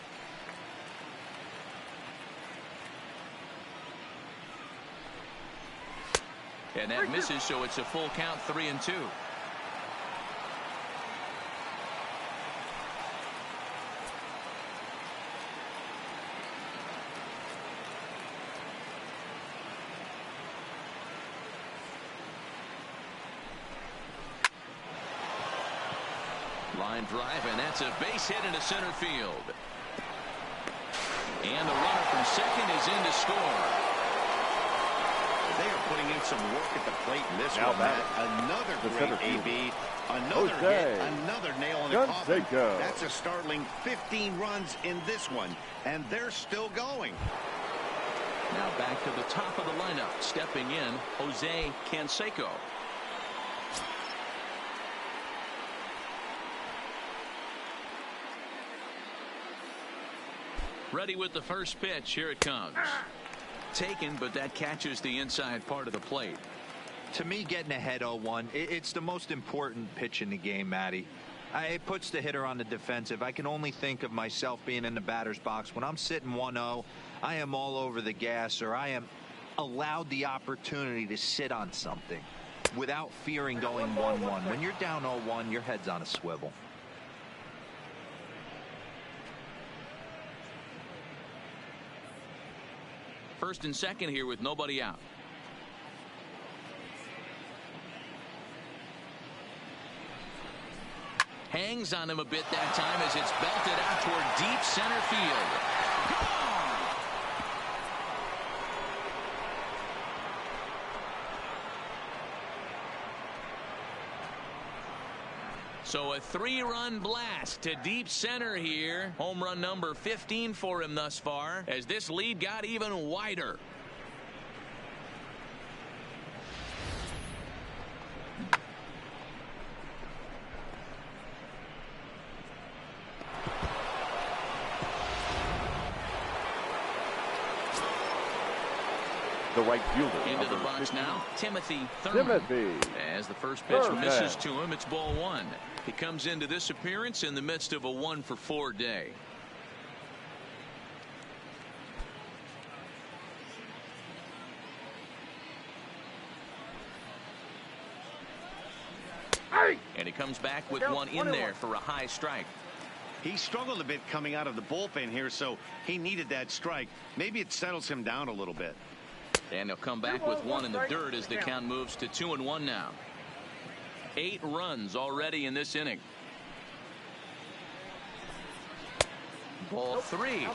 And that misses, so it's a full count, 3-2. Line drive, and that's a base hit into center field. And the runner from second is in to score. They are putting in some work at the plate in this one, Matt. Another great AB, another hit, another nail in the coffin. That's a startling 15 runs in this one, and they're still going. Now back to the top of the lineup, stepping in, Jose Canseco. Ready with the first pitch. Here it comes. Taken, but that catches the inside part of the plate. To me, getting ahead 0-1, it's the most important pitch in the game, Matty. It puts the hitter on the defensive. I can only think of myself being in the batter's box. When I'm sitting 1-0, I am all over the gas, or I am allowed the opportunity to sit on something without fearing going 1-1. When you're down 0-1, your head's on a swivel. First and second here with nobody out. Hangs on him a bit that time as it's belted out toward deep center field. Gone! So a 3-run blast to deep center here. Home run number 15 for him thus far as this lead got even wider. The right fielder. Into the box now, Timothy Thurman. As the first pitch misses to him, it's ball 1. He comes into this appearance in the midst of a 1-for-4 day. And he comes back with one in there for a high strike. He struggled a bit coming out of the bullpen here, so he needed that strike. Maybe it settles him down a little bit. And he'll come back with one in the dirt as the count moves to 2-1 now. 8 runs already in this inning. Ball 3.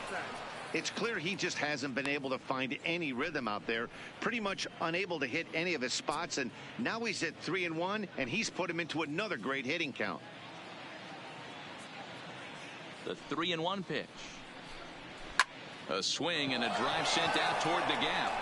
It's clear he just hasn't been able to find any rhythm out there. Pretty much unable to hit any of his spots, and now he's at 3-1, and he's put him into another great hitting count. The 3-1 pitch. A swing and a drive sent out toward the gap.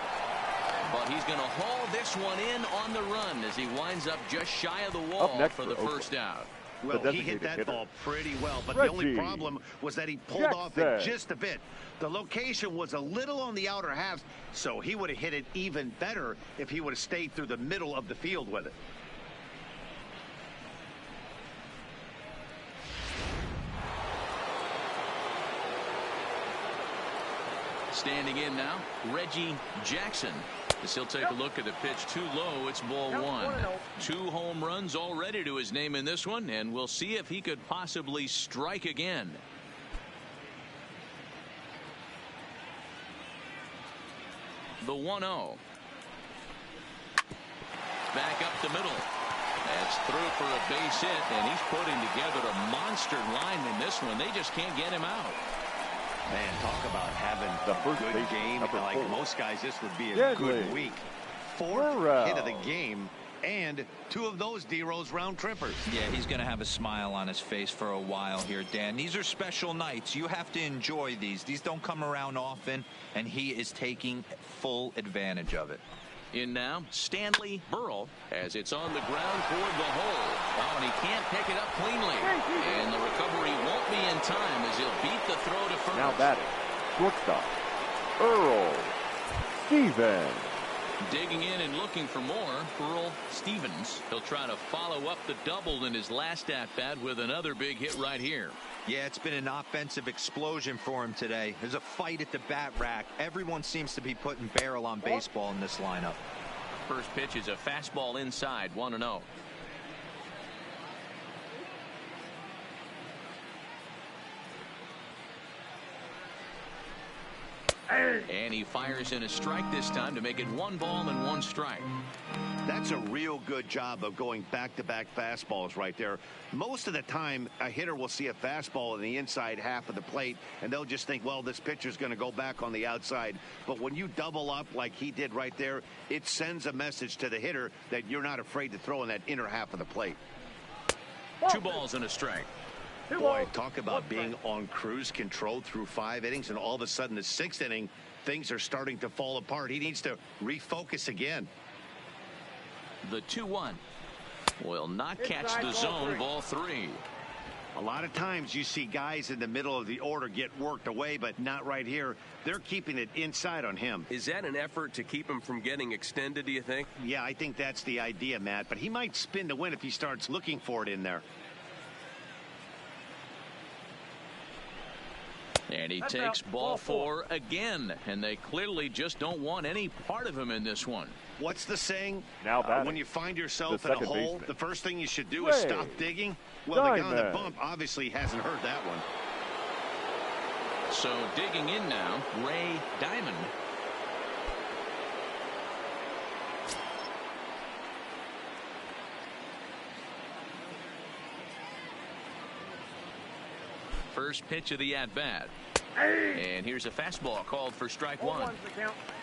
But he's going to haul this one in on the run as he winds up just shy of the wall for the first out. Well, he hit that ball pretty well, but the only problem was that he pulled off it just a bit. The location was a little on the outer half, so he would have hit it even better if he would have stayed through the middle of the field with it. Standing in now, Reggie Jackson. As he'll take a look at the pitch too low, it's ball 1. 2 home runs already to his name in this one, and we'll see if he could possibly strike again. The 1-0. Back up the middle. That's through for a base hit, and he's putting together a monster line in this one. They just can't get him out. Man, talk about having the first good game. Like most guys, this would be a good week. 4th hit of the game, and 2 of those D-Rose round trippers. Yeah, he's going to have a smile on his face for a while here, Dan. These are special nights. You have to enjoy these. These don't come around often, and he is taking full advantage of it. In now, Stanley Berle, as it's on the ground toward the hole. Oh, and he can't pick it up cleanly. And the recovery won't be in time as he'll beat the throw to first. Now batting, shortstop, Earl Stevens. Digging in and looking for more, Earl Stevens. He'll try to follow up the double in his last at-bat with another big hit right here. Yeah, it's been an offensive explosion for him today. There's a fight at the bat rack. Everyone seems to be putting barrel on baseball in this lineup. First pitch is a fastball inside, 1-0. And he fires in a strike this time to make it 1 ball and 1 strike. That's a real good job of going back-to-back fastballs right there. Most of the time, a hitter will see a fastball in the inside half of the plate, and they'll just think, well, this pitcher's going to go back on the outside. But when you double up like he did right there, it sends a message to the hitter that you're not afraid to throw in that inner half of the plate. 2 balls and a strike. Boy, talk about being on cruise control through 5 innings, and all of a sudden the 6th inning, things are starting to fall apart. He needs to refocus again. The 2-1 will not catch the zone, ball 3. A lot of times you see guys in the middle of the order get worked away, but not right here. They're keeping it inside on him. Is that an effort to keep him from getting extended, do you think? Yeah, I think that's the idea, Matt, but he might spin to win if he starts looking for it in there. And he takes ball 4 again, and they clearly just don't want any part of him in this one. What's the saying? Now when you find yourself in a hole, baseman, the first thing you should do is stop digging. Well, the guy on the bump obviously hasn't heard that one. So digging in now, Ray Diamond. first pitch of the at-bat. And here's a fastball called for strike one.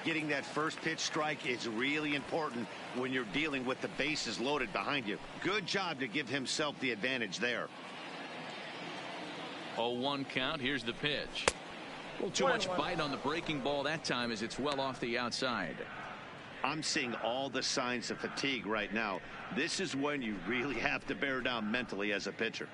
Getting that first pitch strike is really important when you're dealing with the bases loaded behind you. Good job to give himself the advantage there. 0-1 count. Here's the pitch. A little too much bite on the breaking ball that time as it's well off the outside. I'm seeing all the signs of fatigue right now. This is when you really have to bear down mentally as a pitcher.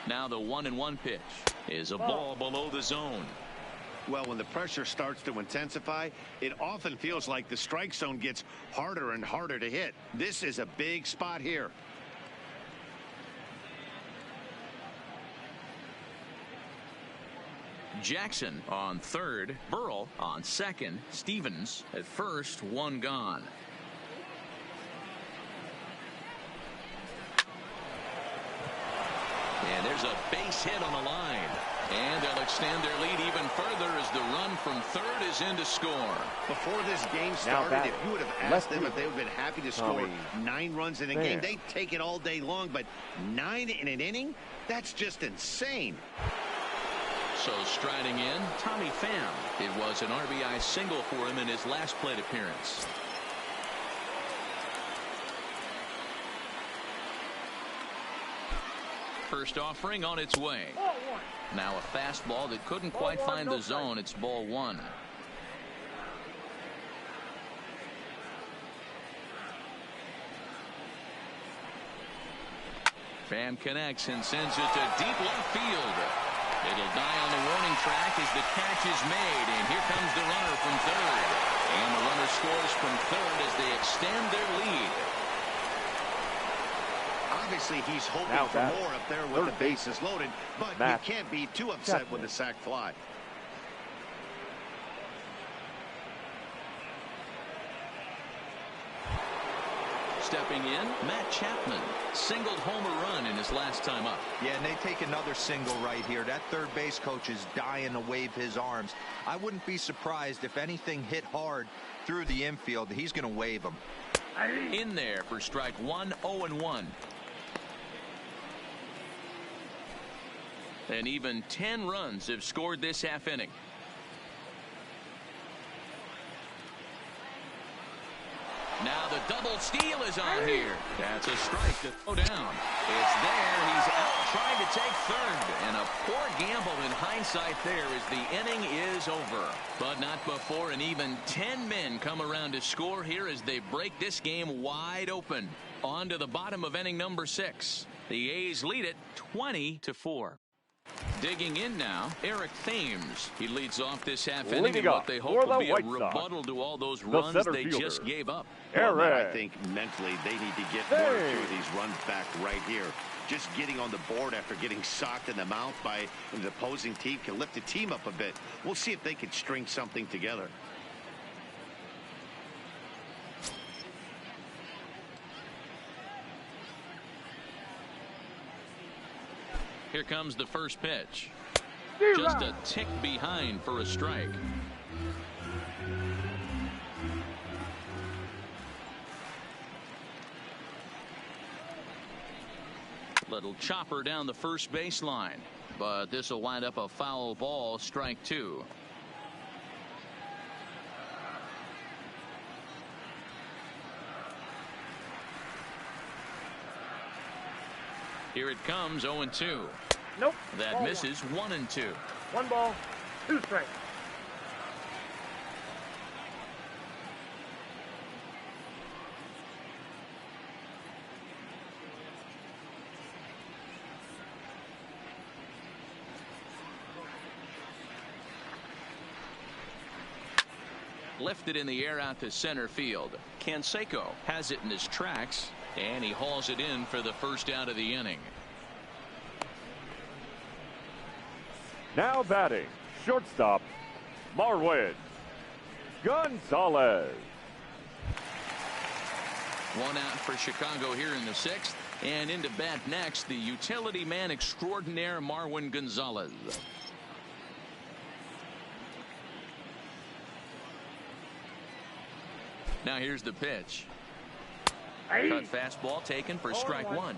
Now the 1-1 pitch is a ball below the zone. Well, when the pressure starts to intensify, it often feels like the strike zone gets harder and harder to hit. This is a big spot here. Jackson on third, Berle on second, Stevens at first, one gone. And there's a base hit on the line. And they'll extend their lead even further as the run from third is in to score. Before this game started, if you would have asked them if they would have been happy to score 9 runs in a game, they'd take it all day long. But 9 in an inning? That's just insane. So striding in, Tommy Pham. It was an RBI single for him in his last plate appearance. First offering on its way. Now a fastball that couldn't quite find the zone. It's ball one. Pham connects and sends it to deep left field. It'll die on the warning track as the catch is made. And here comes the runner from third. And the runner scores from third as they extend their lead. Obviously, he's hoping for more up there with the bases loaded, but you can't be too upset with the sac fly. Stepping in, Matt Chapman singled home a run in his last time up. Yeah, and they take another single right here. That third base coach is dying to wave his arms. I wouldn't be surprised if anything hit hard through the infield. He's going to wave them. In there for strike one, 0-1. And even 10 runs have scored this half inning. Now the double steal is on here. That's a strike to throw down. It's there. He's out trying to take third. And a poor gamble in hindsight there as the inning is over. But not before an even 10 men come around to score here as they break this game wide open. On to the bottom of inning number 6. The A's lead it 20-4. Digging in now, Eric Thames. He leads off this half inning in what they hope will be a rebuttal to all those runs they just gave up. I think mentally they need to get 1 or 2 of these runs back right here. Just getting on the board after getting socked in the mouth by the opposing team can lift the team up a bit. We'll see if they can string something together. Here comes the first pitch. Just a tick behind for a strike. Little chopper down the first baseline, but this will wind up a foul ball, strike 2. Here it comes, 0-2. Nope. That misses 1-2. 1 ball, 2 strikes. Lifted in the air out to center field. Canseco has it in his tracks, and he hauls it in for the first out of the inning. Now batting, shortstop, Marwan Gonzalez. 1 out for Chicago here in the 6th. And into bat next, the utility man extraordinaire Marwan Gonzalez. Now here's the pitch. Hey. Cut fastball taken for strike one.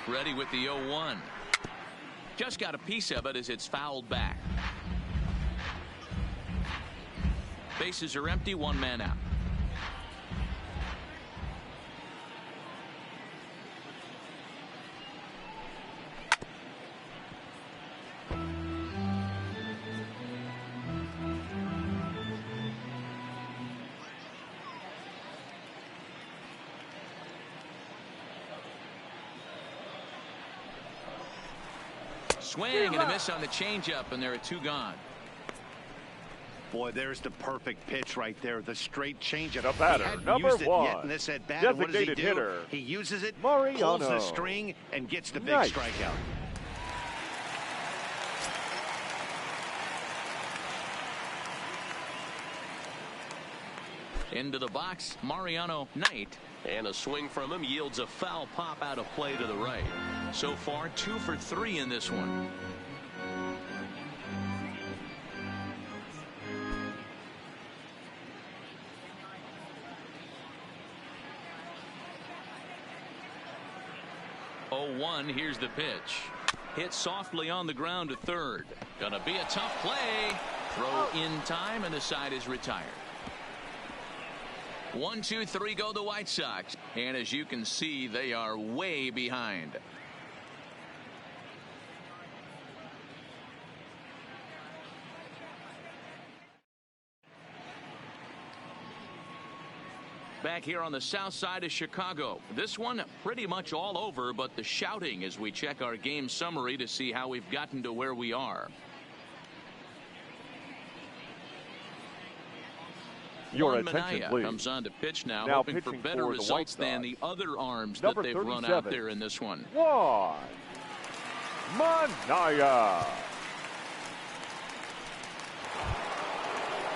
Ready with the 0-1. Just got a piece of it as it's fouled back. Bases are empty, one man out. Swing and a miss on the changeup, and there are two gone. Boy, there's the perfect pitch right there. The straight changeup. The batter, He hadn't number used it one. yet in this at bat. And what does he Designated do? hitter, He uses it, Mariano. pulls the string, and gets the big Nice. strikeout. Into the box, Mariano Knight. And a swing from him yields a foul pop out of play to the right. So far, 2 for 3 in this one. Here's the pitch. Hit softly on the ground to third. Gonna be a tough play. Throw in time, and the side is retired. 1, 2, 3 go the White Sox. And as you can see, they are way behind. Back here on the south side of Chicago. This one pretty much all over, but the shouting as we check our game summary to see how we've gotten to where we are. Your Juan attention, Minaya please. comes on to pitch now hoping for pitching better for the results White than Sox. the other arms Number that they've run 37. out there in this one. Juan Minaya.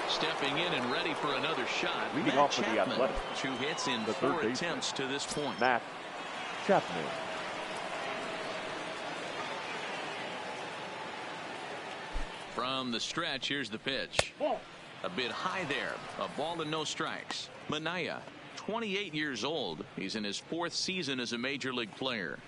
Stepping in and ready for another shot. Leading Matt off for the Chapman. Athletics. 2 hits in The 4 third baseman. attempts to this point. Matt Chapman. From the stretch, here's the pitch. Ball. A bit high there. A ball and no strikes. Minaya, 28 years old. He's in his 4th season as a major league player.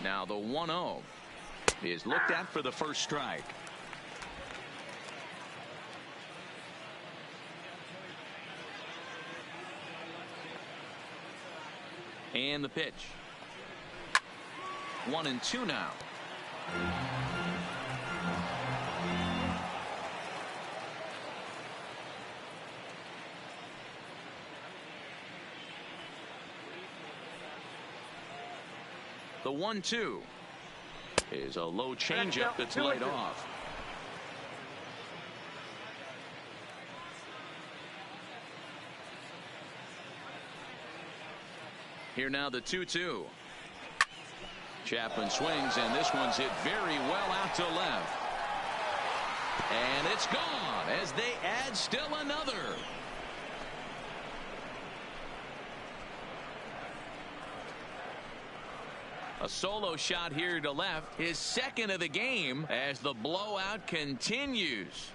Now the 1-0 is looked at for the first strike. And the pitch. 1-2 now. The 1-2 is a low changeup that's laid off. Here now the 2-2. Chapman swings, and this one's hit very well out to left. And it's gone as they add still another. A solo shot here to left, his second of the game as the blowout continues.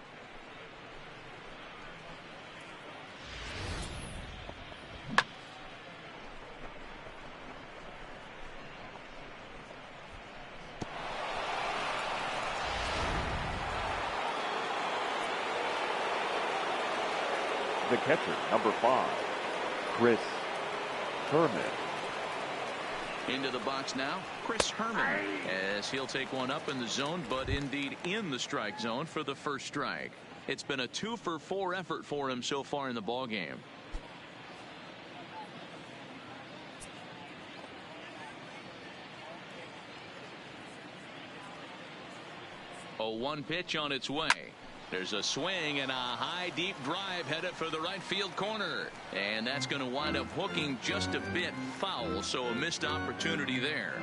The catcher, number 5, Chris Thurman. Into the box now, Chris Herman, as he'll take one up in the zone, but indeed in the strike zone for the first strike. It's been a 2 for 4 effort for him so far in the ball game. A 1 pitch on its way. There's a swing and a high deep drive headed for the right field corner, and that's going to wind up hooking just a bit foul, so a missed opportunity there.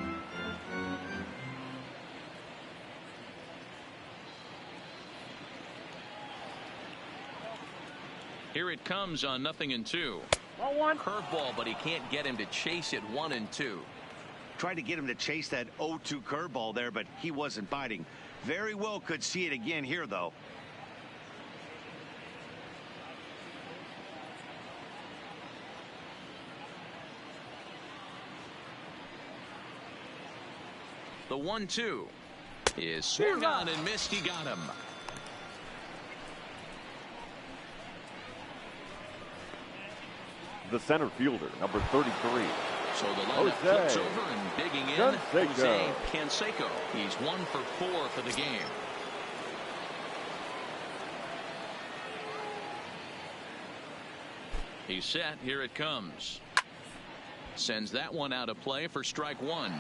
Here it comes on 0-2. 1-1. Curveball, but he can't get him to chase it 1-2. Tried to get him to chase that 0-2 curveball there, but he wasn't biting. Very well could see it again here, though. The 1-2 is swung on and missed. He got him. The center fielder, number 33. So the lineup flips over and digging in. Jose Canseco. He's 1 for 4 for the game. He's set. Here it comes. Sends that one out of play for strike one.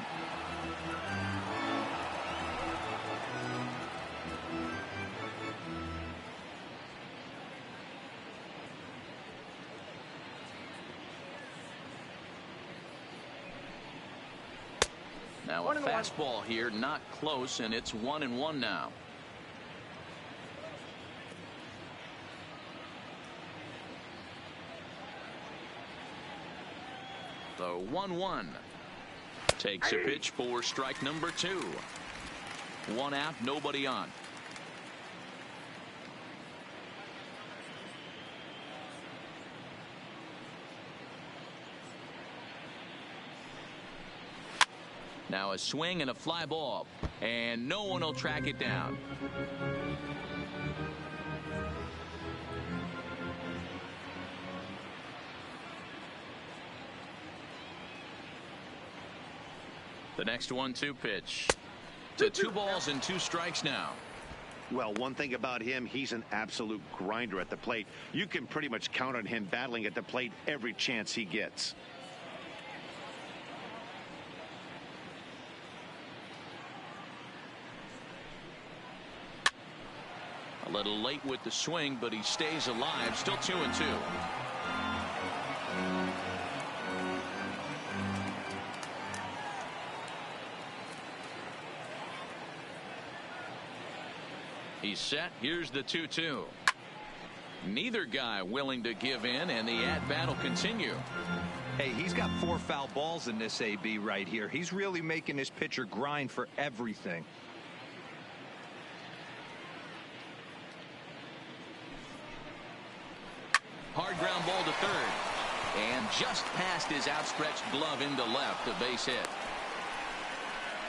Now a fastball here, not close, and it's 1-1 now. The 1-1 takes a pitch for strike number 2. 1 out, nobody on. Now a swing and a fly ball, and no one will track it down. The next 1-2 pitch to 2 balls and 2 strikes now. Well, one thing about him, he's an absolute grinder at the plate. You can pretty much count on him battling at the plate every chance he gets. A little late with the swing, but he stays alive. Still 2-2. He's set. Here's the 2-2. Neither guy willing to give in, and the at-bat will continue. Hey, he's got 4 foul balls in this AB right here. He's really making his pitcher grind for everything. Hard ground ball to third, and just past his outstretched glove into left, a base hit.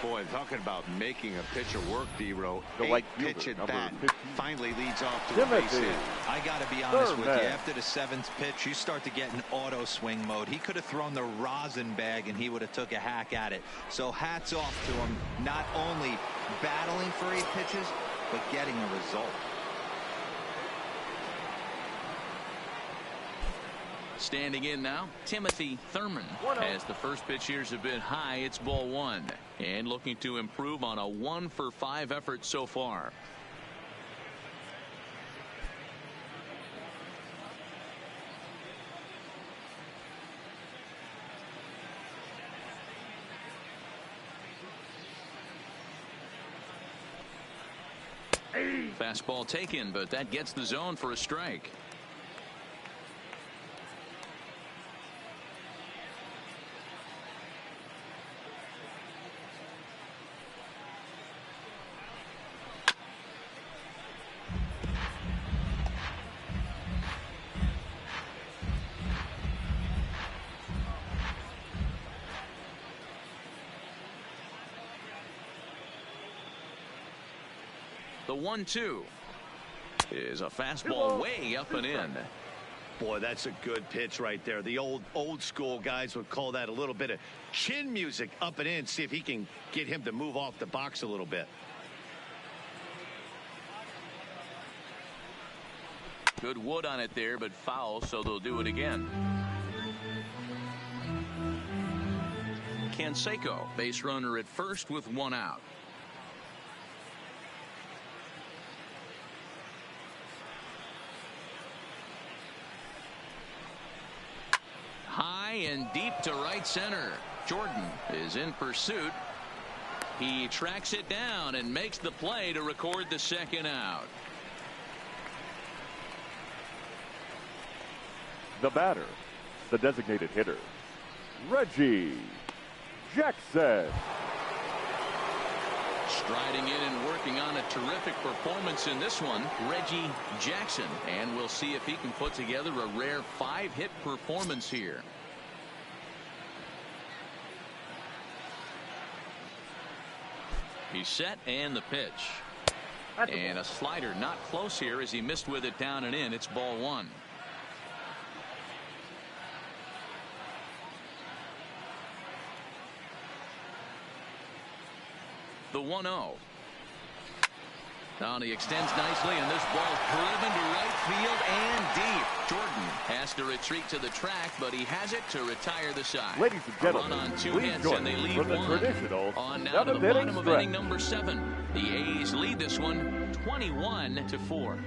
Boy, talking about making a pitcher work, D-Row. The right fielder, pitch at number bat 15. finally leads off to a base hit. I got to be honest with you. Thurman. After the 7th pitch, you start to get in auto swing mode. He could have thrown the rosin bag, and he would have took a hack at it. So hats off to him, not only battling for 8 pitches, but getting a result. Standing in now, Timothy Thurman. As the first pitch here's a bit high, it's ball 1. And looking to improve on a 1 for 5 effort so far. Fastball taken, but that gets the zone for a strike. The 1-2 is a fastball way up and in. Boy, that's a good pitch right there. The old school guys would call that a little bit of chin music up and in. See if he can get him to move off the box a little bit. Good wood on it there, but foul, so they'll do it again. Canseco, base runner at first with 1 out. away and deep to right center. Jordan is in pursuit. He tracks it down and makes the play to record the second out. The batter, the designated hitter, Reggie Jackson. Striding in and working on a terrific performance in this one, Reggie Jackson. And we'll see if he can put together a rare 5-hit performance here. He's set and the pitch. And a slider not close here as he missed with it down and in. It's ball 1. The 1-0. Now he extends nicely, and this ball driven to right field and deep. Jordan has to retreat to the track, but he has it to retire the side. Ladies and gentlemen, run on 2 please hits, join and they me lead for the 1. traditional On now to the 7th bottom of stretch. inning number 7. The A's lead this one 21-4.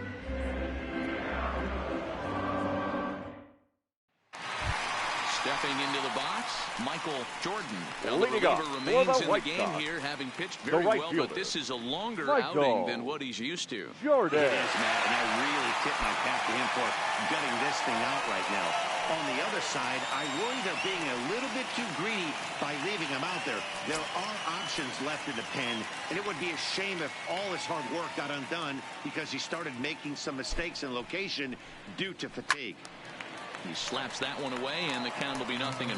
Stepping into the box, Michael Jordan. Now the Leading off reliever for remains the in the White game Sox, here, having pitched the very right well, fielder, but this is a longer Michael outing than what he's used to. Jordan. It is, Matt, and I really tip my cap to him for gutting this thing out right now. On the other side, I worry they're being a little bit too greedy by leaving him out there. There are options left in the pen, and it would be a shame if all his hard work got undone because he started making some mistakes in location due to fatigue. He slaps that one away, and the count will be 0-1.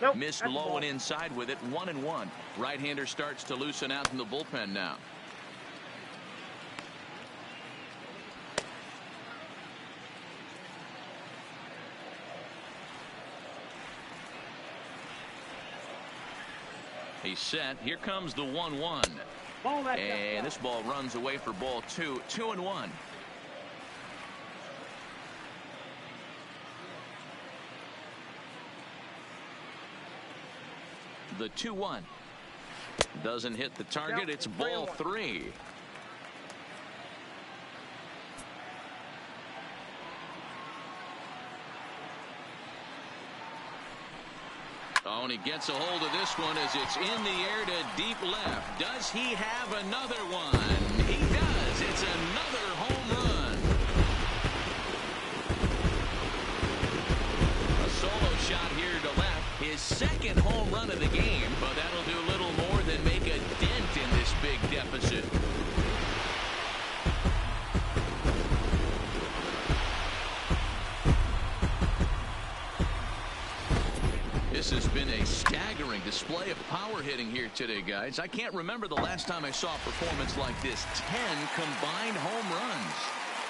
Nope. Missed low and inside with it. 1-1. Right-hander starts to loosen out in the bullpen now. He's set. Here comes the 1-1. And this ball runs away for ball 2. 2-1. The 2-1 doesn't hit the target. It's ball 3. Oh, and he gets a hold of this one as it's in the air to deep left. Does he have another one? He does. It's another home run. A solo shot here to left. His second home run of the game, but that'll do little more than make a dent in this big deficit. This has been a staggering display of power hitting here today, guys. I can't remember the last time I saw a performance like this. 10 combined home runs.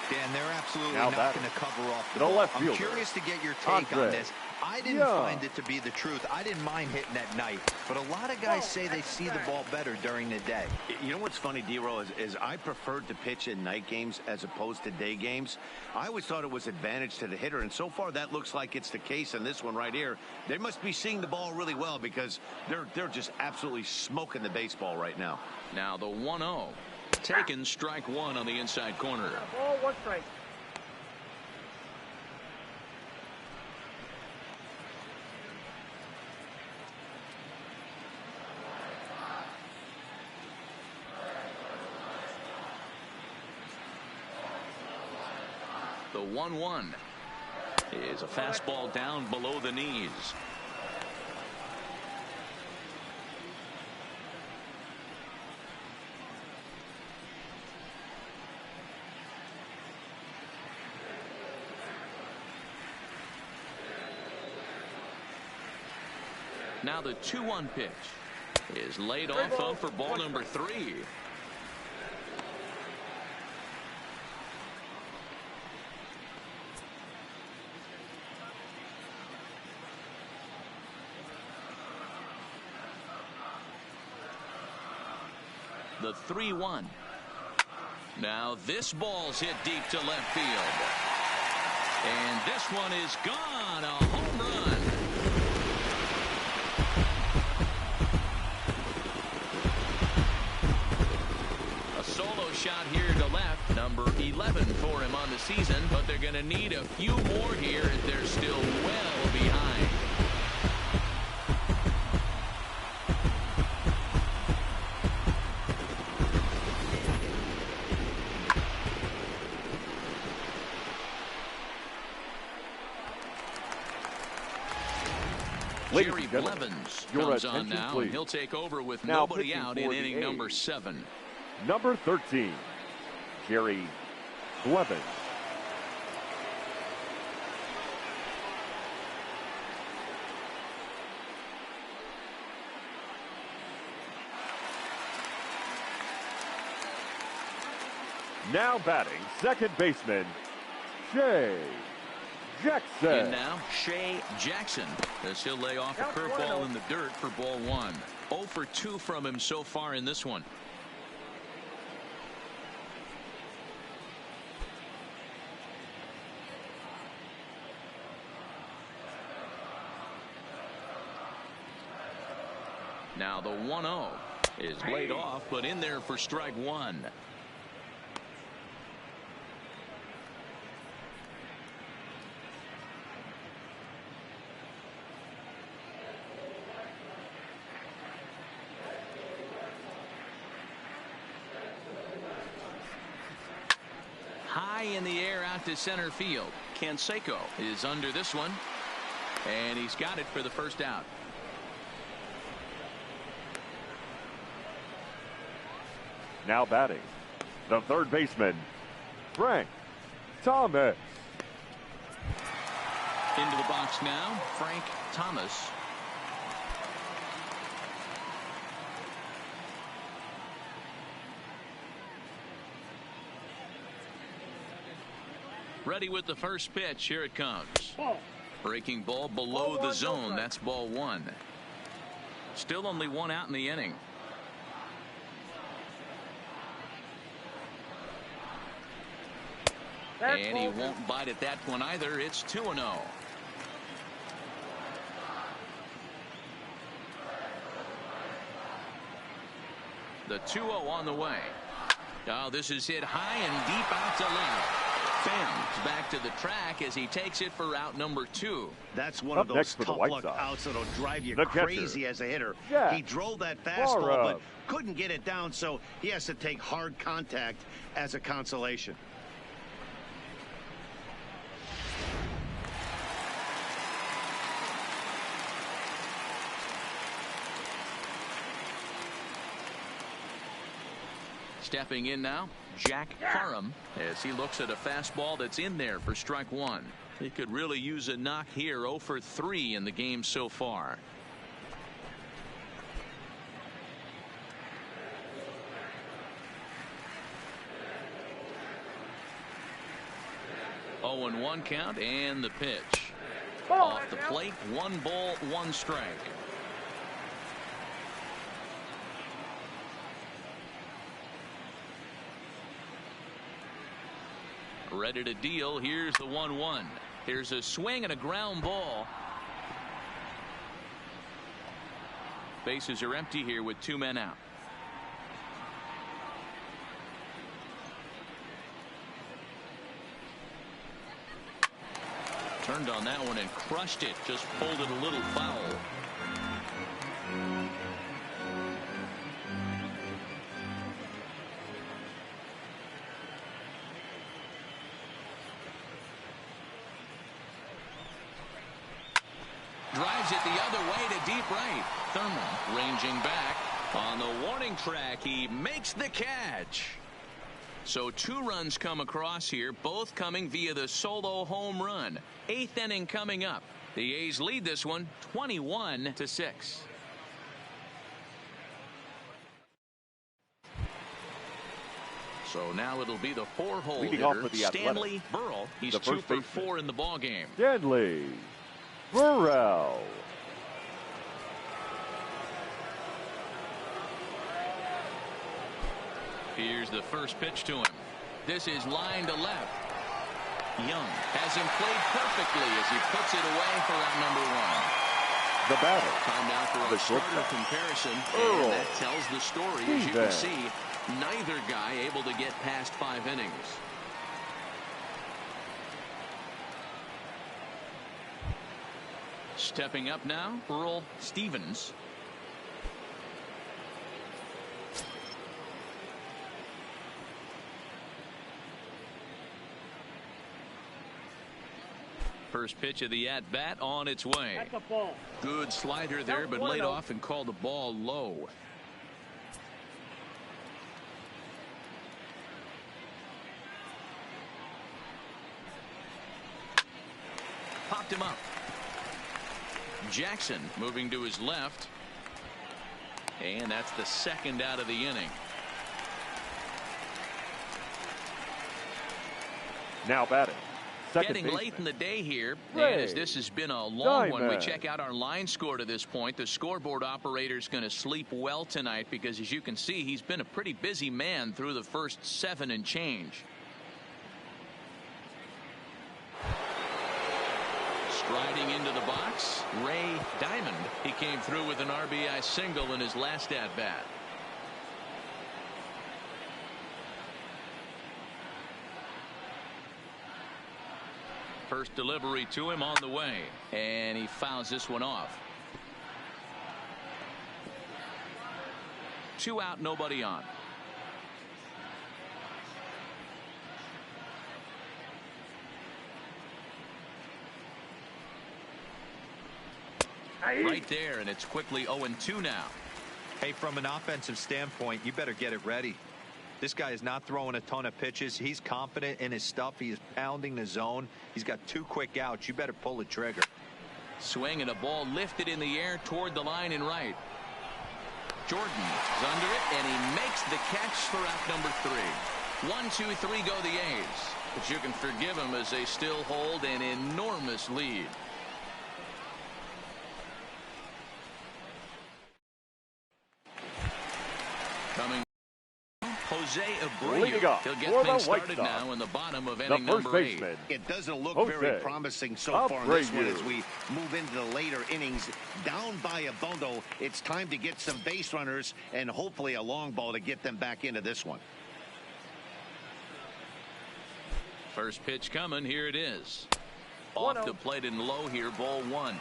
Dan, they're absolutely Now not going to cover off the the ball. left I'm fielder, curious to get your take on this. I didn't Yeah. find it to be the truth. I didn't mind hitting at night, but a lot of guys say they see the ball better during the day. You know what's funny, D-Roll, is I preferred to pitch in night games as opposed to day games. I always thought it was advantage to the hitter, and so far that looks like it's the case in this one right here. They must be seeing the ball really well because they're just absolutely smoking the baseball right now. Now the 1-0. Taken, strike 1 on the inside corner. Ball, 1 strike. The 1-1 is a fastball down below the knees. Now the 2-1 pitch is laid off of for ball number 3. The 3-1. Now this ball's hit deep to left field. And this one is gone. A home run. shot here to left. Number 11 for him on the season, but they're going to need a few more here as they're still well behind. Jerry Blevins comes on now, and he'll take over with nobody out in inning number 7. Number 13, Jerry Blevins. Now batting, second baseman, Shay Jackson. And now, Shay Jackson, as he'll lay off a curveball in the dirt for ball 1. 0 for 2 from him so far in this one. Now the 1-0 is laid off, but in there for strike 1. High in the air out to center field. Canseco is under this one, and he's got it for the first out. Now batting, the third baseman, Frank Thomas. Into the box now, Frank Thomas. Ready with the first pitch. Here it comes. Breaking ball below the zone. That's ball 1. Still only 1 out in the inning. And he won't bite at that one either. It's 2-0. The 2-0 on the way. Oh, this is hit high and deep out to left. Phams back to the track as he takes it for out number 2. That's one of those tough luck outs that'll drive you crazy as a hitter. He drove that fastball but couldn't get it down, so he has to take hard contact as a consolation. Stepping in now, Jack Parham, as he looks at a fastball that's in there for strike 1. He could really use a knock here. 0 for 3 in the game so far. Oh, and 1 count, and the pitch. Off the plate, 1 ball, 1 strike. Ready to deal. Here's the 1-1. Here's a swing and a ground ball. Bases are empty here with 2 men out. Turned on that one and crushed it. Just pulled it a little foul. Drives it the other way to deep right. Thurman ranging back on the warning track. He makes the catch. So 2 runs come across here, both coming via the solo home run. 8th inning coming up. The A's lead this one 21-6. So now it'll be the 4-hole hitter, Stanley Berle. He's 2 for 4 in the ball game. Stanley Berle. Here's the first pitch to him. This is line to left. Young has him played perfectly as he puts it away for out number 1. The batter, Time now for the a starter shortstop, comparison. Earl. And that tells the story. As you can Steven. see, neither guy able to get past 5 innings. Stepping up now, Earl Stevens. First pitch of the at-bat on its way. That's a ball. Good slider there, but laid off and called the ball low. Popped him up. Jackson moving to his left. And that's the second out of the inning. Now batting. Second Getting baseman. late in the day here, Ray and as this has been a long one, we Diamond. check out our line score to this point. The scoreboard operator's going to sleep well tonight because, as you can see, he's been a pretty busy man through the first 7 and change. Striding into the box, Ray Diamond. He came through with an RBI single in his last at-bat. First delivery to him on the way, and he fouls this one off. 2 out, nobody on. Right there, and it's quickly 0-2 now. Hey, from an offensive standpoint, you better get it ready. This guy is not throwing a ton of pitches. He's confident in his stuff. He is pounding the zone. He's got 2 quick outs. You better pull the trigger. Swing and a ball lifted in the air toward the line and right. Jordan is under it, and he makes the catch for out number 3. 1, 2, 3 go the A's. But you can forgive them as they still hold an enormous lead. Coming. Jose Abreu. Leading off He'll get for the things White started Sox. now in the bottom of The inning first number 8. baseman. It doesn't look Jose very promising so far in this one Abreu. as we move into the later innings. Down by a bundle, it's time to get some base runners and hopefully a long ball to get them back into this one. First pitch coming. Here it is. Off the plate and low here, ball 1.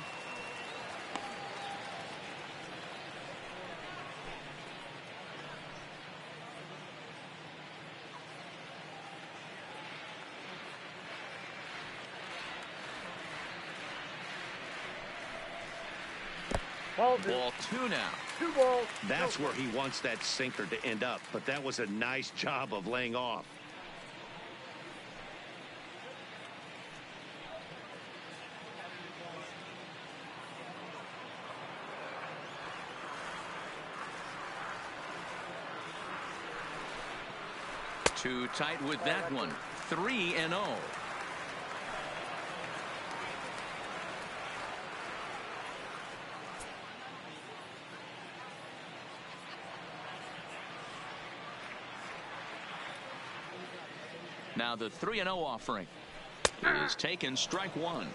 Ball Ball 2 now. 2 balls. That's where he wants that sinker to end up, but that was a nice job of laying off. Too tight with that one. 3-0. Now the 3-0 offering is taken, strike 1.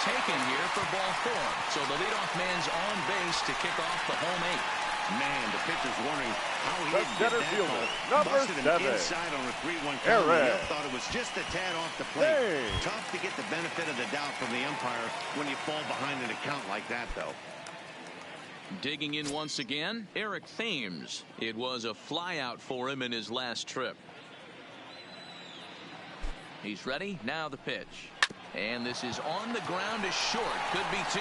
Taken here for ball 4. So the leadoff man's on base to kick off the home 8. Man, the pitcher's wondering how he The didn't get center that fielder, ball. number Busted him 7. inside on a 3-1 count. Abreu. He thought it was just a tad off the plate. Hey. Tough to get the benefit of the doubt from the umpire when you fall behind in a count like that, though. Digging in once again, Eric Thames. It was a flyout for him in his last trip. He's ready. Now the pitch. And this is on the ground is short. Could be 2.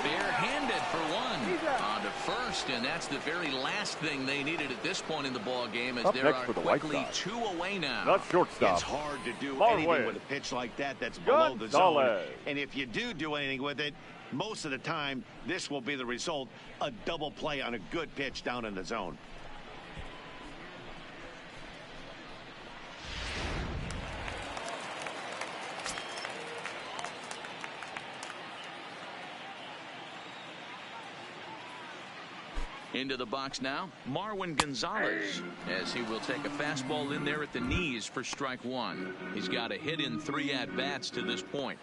Fair-handed for 1. On to first, and that's the very last thing they needed at this point in the ball game, as Up there next are for the White quickly Sox. 2 away now. Not shortstop. It's hard to do Marwan. anything with a pitch like that that's below the zone. Gonzalez. And if you do anything with it, most of the time, this will be the result. A double play on a good pitch down in the zone. Into the box now, Marwan Gonzalez, as he will take a fastball in there at the knees for strike one. He's got a hit in 3 at-bats to this point.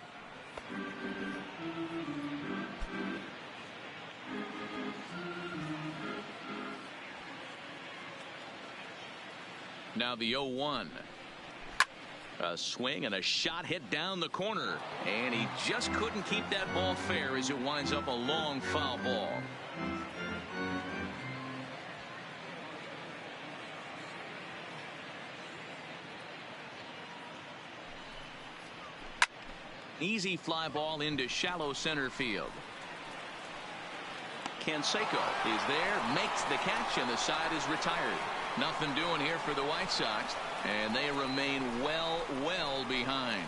Now the 0-1. A swing and a shot hit down the corner, and he just couldn't keep that ball fair as it winds up a long foul ball. Easy fly ball into shallow center field. Canseco is there, makes the catch, and the side is retired. Nothing doing here for the White Sox, and they remain well behind.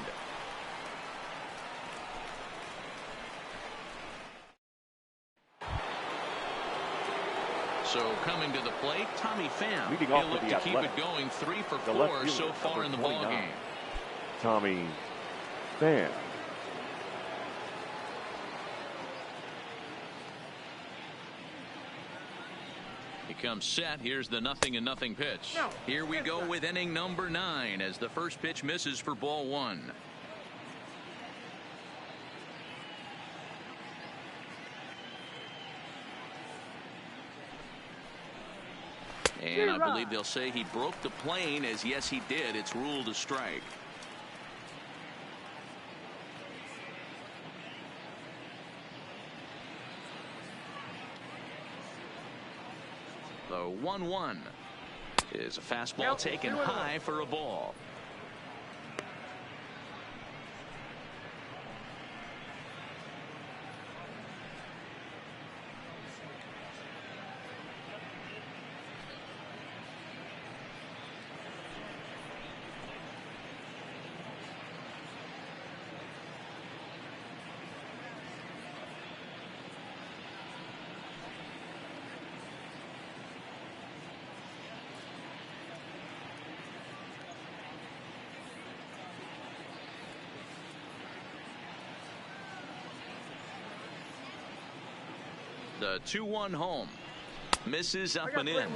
So coming to the plate, Tommy Pham. He'll look to keep it going 3 for 4 so far in the ballgame. Tommy Pham. He comes set. Here's the 0-0 pitch. Here we go with inning number 9 as the first pitch misses for ball 1. And I believe they'll say he broke the plane, as yes he did. It's ruled a strike. The 1-1 is a fastball taken high for a ball. The 2-1 home. Misses up and in.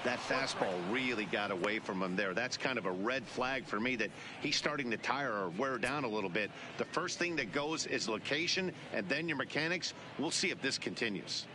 That fastball really got away from him there. That's kind of a red flag for me that he's starting to tire or wear down a little bit. The first thing that goes is location and then your mechanics. We'll see if this continues.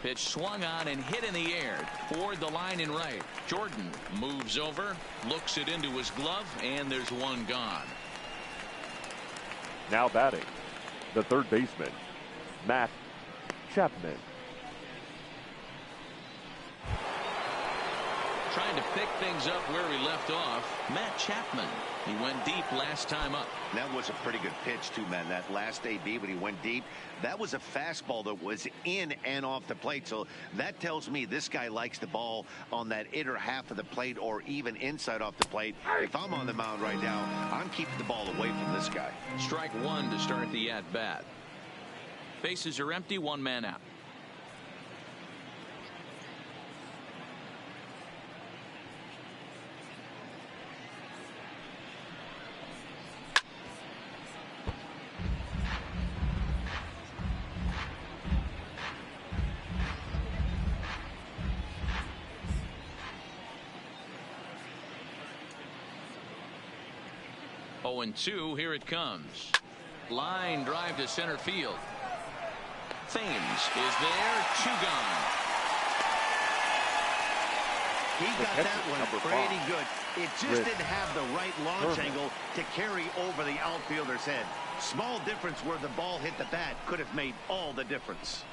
Pitch swung on and hit in the air toward the line and right. Jordan moves over, looks it into his glove, and there's one gone. Now batting, the third baseman, Chapman. Trying to pick things up where he left off, Chapman. He went deep last time up. That was a pretty good pitch too, man. That last AB when he went deep, that was a fastball that was in and off the plate. So that tells me this guy likes the ball on that inner half of the plate or even inside off the plate. If I'm on the mound right now, I'm keeping the ball away from this guy. Strike one to start the at-bat. Bases are empty, 1 man out. Oh, and 2, here it comes. Line drive to center field. Thames is there, 2 gone. He got that one pretty good. It just didn't have the right launch angle to carry over the outfielder's head. Small difference where the ball hit the bat could have made all the difference.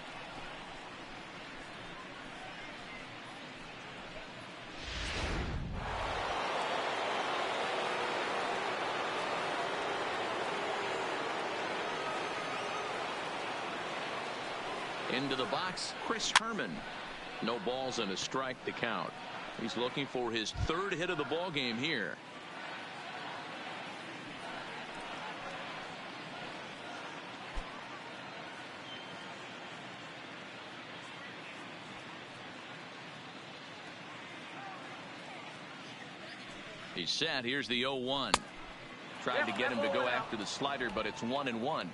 Into the box, Thurman. No balls and a strike to count. He's looking for his 3rd hit of the ball game here. He's set. Here's the 0-1. Tried to get him to go after the slider, but it's 1-1.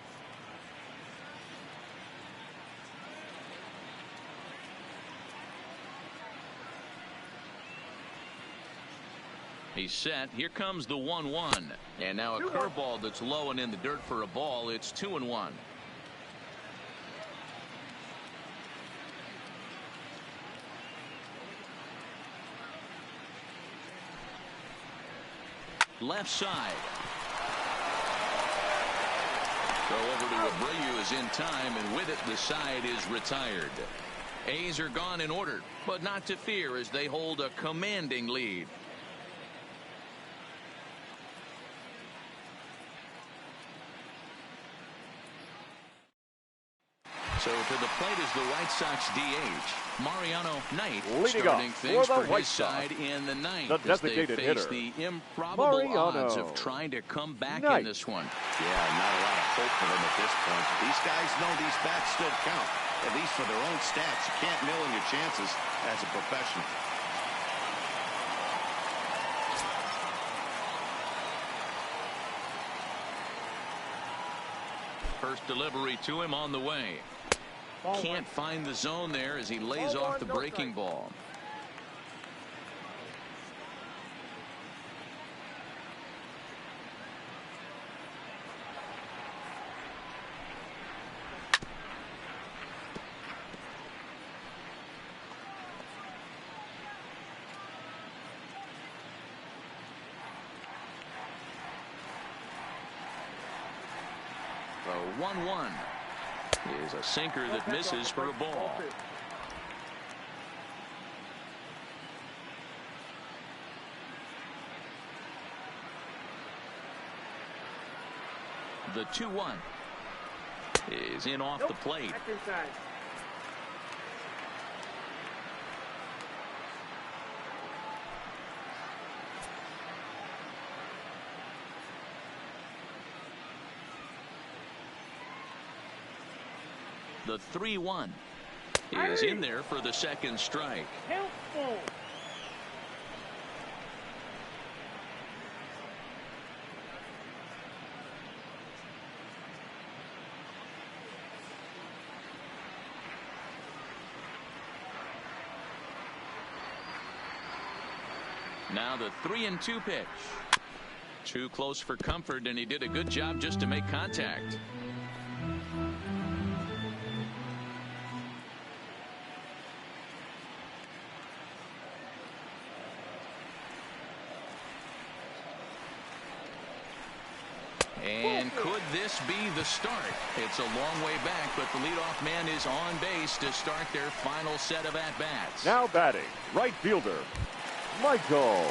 He's set. Here comes the 1-1. And now a curveball that's low and in the dirt for a ball. It's 2-1. Left side. Throw over to Abreu is in time, and with it the side is retired. A's are gone in order, but not to fear as they hold a commanding lead. So to the plate is the White Sox DH, Mariano Knight, starting things for his side in the ninth as they face the improbable odds of trying to come back in this one. Yeah, not a lot of hope for them at this point. These guys know these bats still count, at least for their own stats. You can't mill in your chances as a professional. First delivery to him on the way. Can't find the zone there as he lays off the breaking ball. The 1-1 is a sinker that misses for a ball. The 2-1 is in off the plate. The 3-1 is in there for the second strike. Now the 3-2 pitch. Too close for comfort, and he did a good job just to make contact. And could this be the start? It's a long way back, but the leadoff man is on base to start their final set of at-bats. Now batting, right fielder, Michael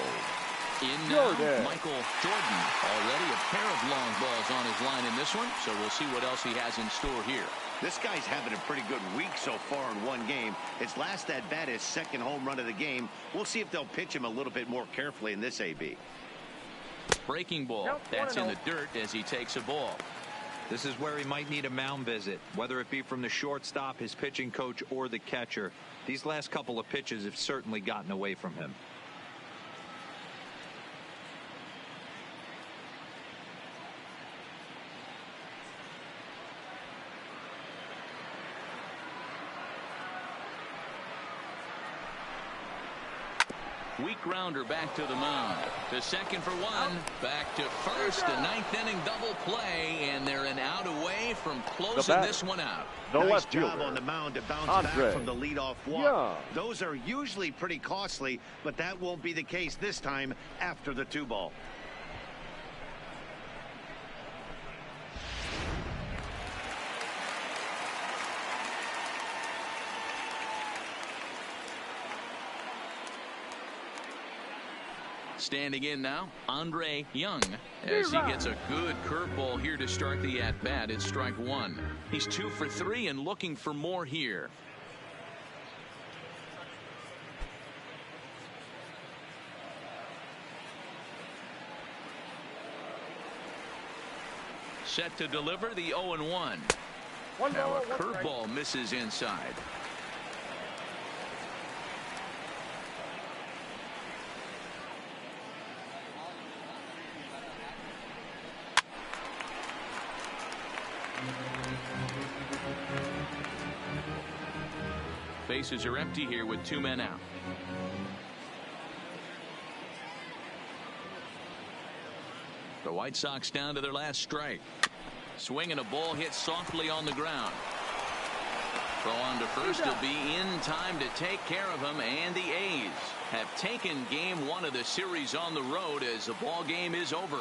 Jordan. Michael Jordan. Already a pair of long balls on his line in this one, so we'll see what else he has in store here. This guy's having a pretty good week so far in one game. His last at-bat is second home run of the game. We'll see if they'll pitch him a little bit more carefully in this AB. Breaking ball. That's in the dirt as he takes a ball. This is where he might need a mound visit, whether it be from the shortstop, his pitching coach, or the catcher. These last couple of pitches have certainly gotten away from him. Weak grounder back to the mound. To second for one. Back to first. A ninth inning double play, and they're an out away from closing this one out. Nice job on the mound to bounce back from the leadoff walk. Those are usually pretty costly, but that won't be the case this time after the 2-ball. Standing in now, Andre Young, as he gets a good curveball here to start the at-bat. It's strike one. He's 2 for 3 and looking for more here. Set to deliver the 0-1. Now a curveball misses inside. Bases are empty here with 2 men out. The White Sox down to their last strike. Swinging a ball hit softly on the ground. Throw on to first. He'll be in time to take care of him, and the A's have taken game 1 of the series on the road as the ball game is over.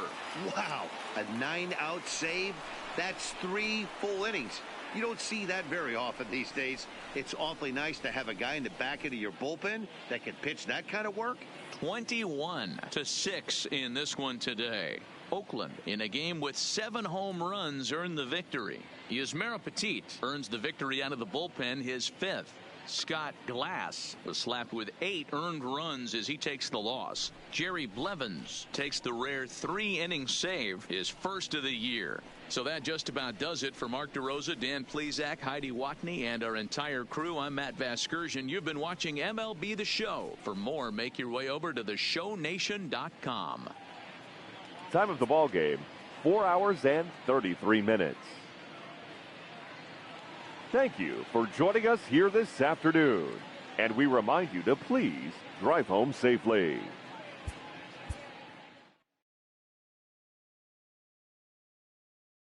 Wow, a 9-out save? That's 3 full innings. You don't see that very often these days. It's awfully nice to have a guy in the back end of your bullpen that can pitch that kind of work. 21-6 in this one today. Oakland, in a game with 7 home runs, earned the victory. Yusmeiro Petit earns the victory out of the bullpen, his 5th. Scott Glass was slapped with 8 earned runs as he takes the loss. Jerry Blevins takes the rare 3-inning save, his first of the year. So that just about does it for Mark DeRosa, Dan Plesac, Heidi Watney, and our entire crew. I'm Matt Vasgersian. You've been watching MLB The Show. For more, make your way over to theshownation.com. Time of the ball game, 4 hours and 33 minutes. Thank you for joining us here this afternoon. And we remind you to please drive home safely.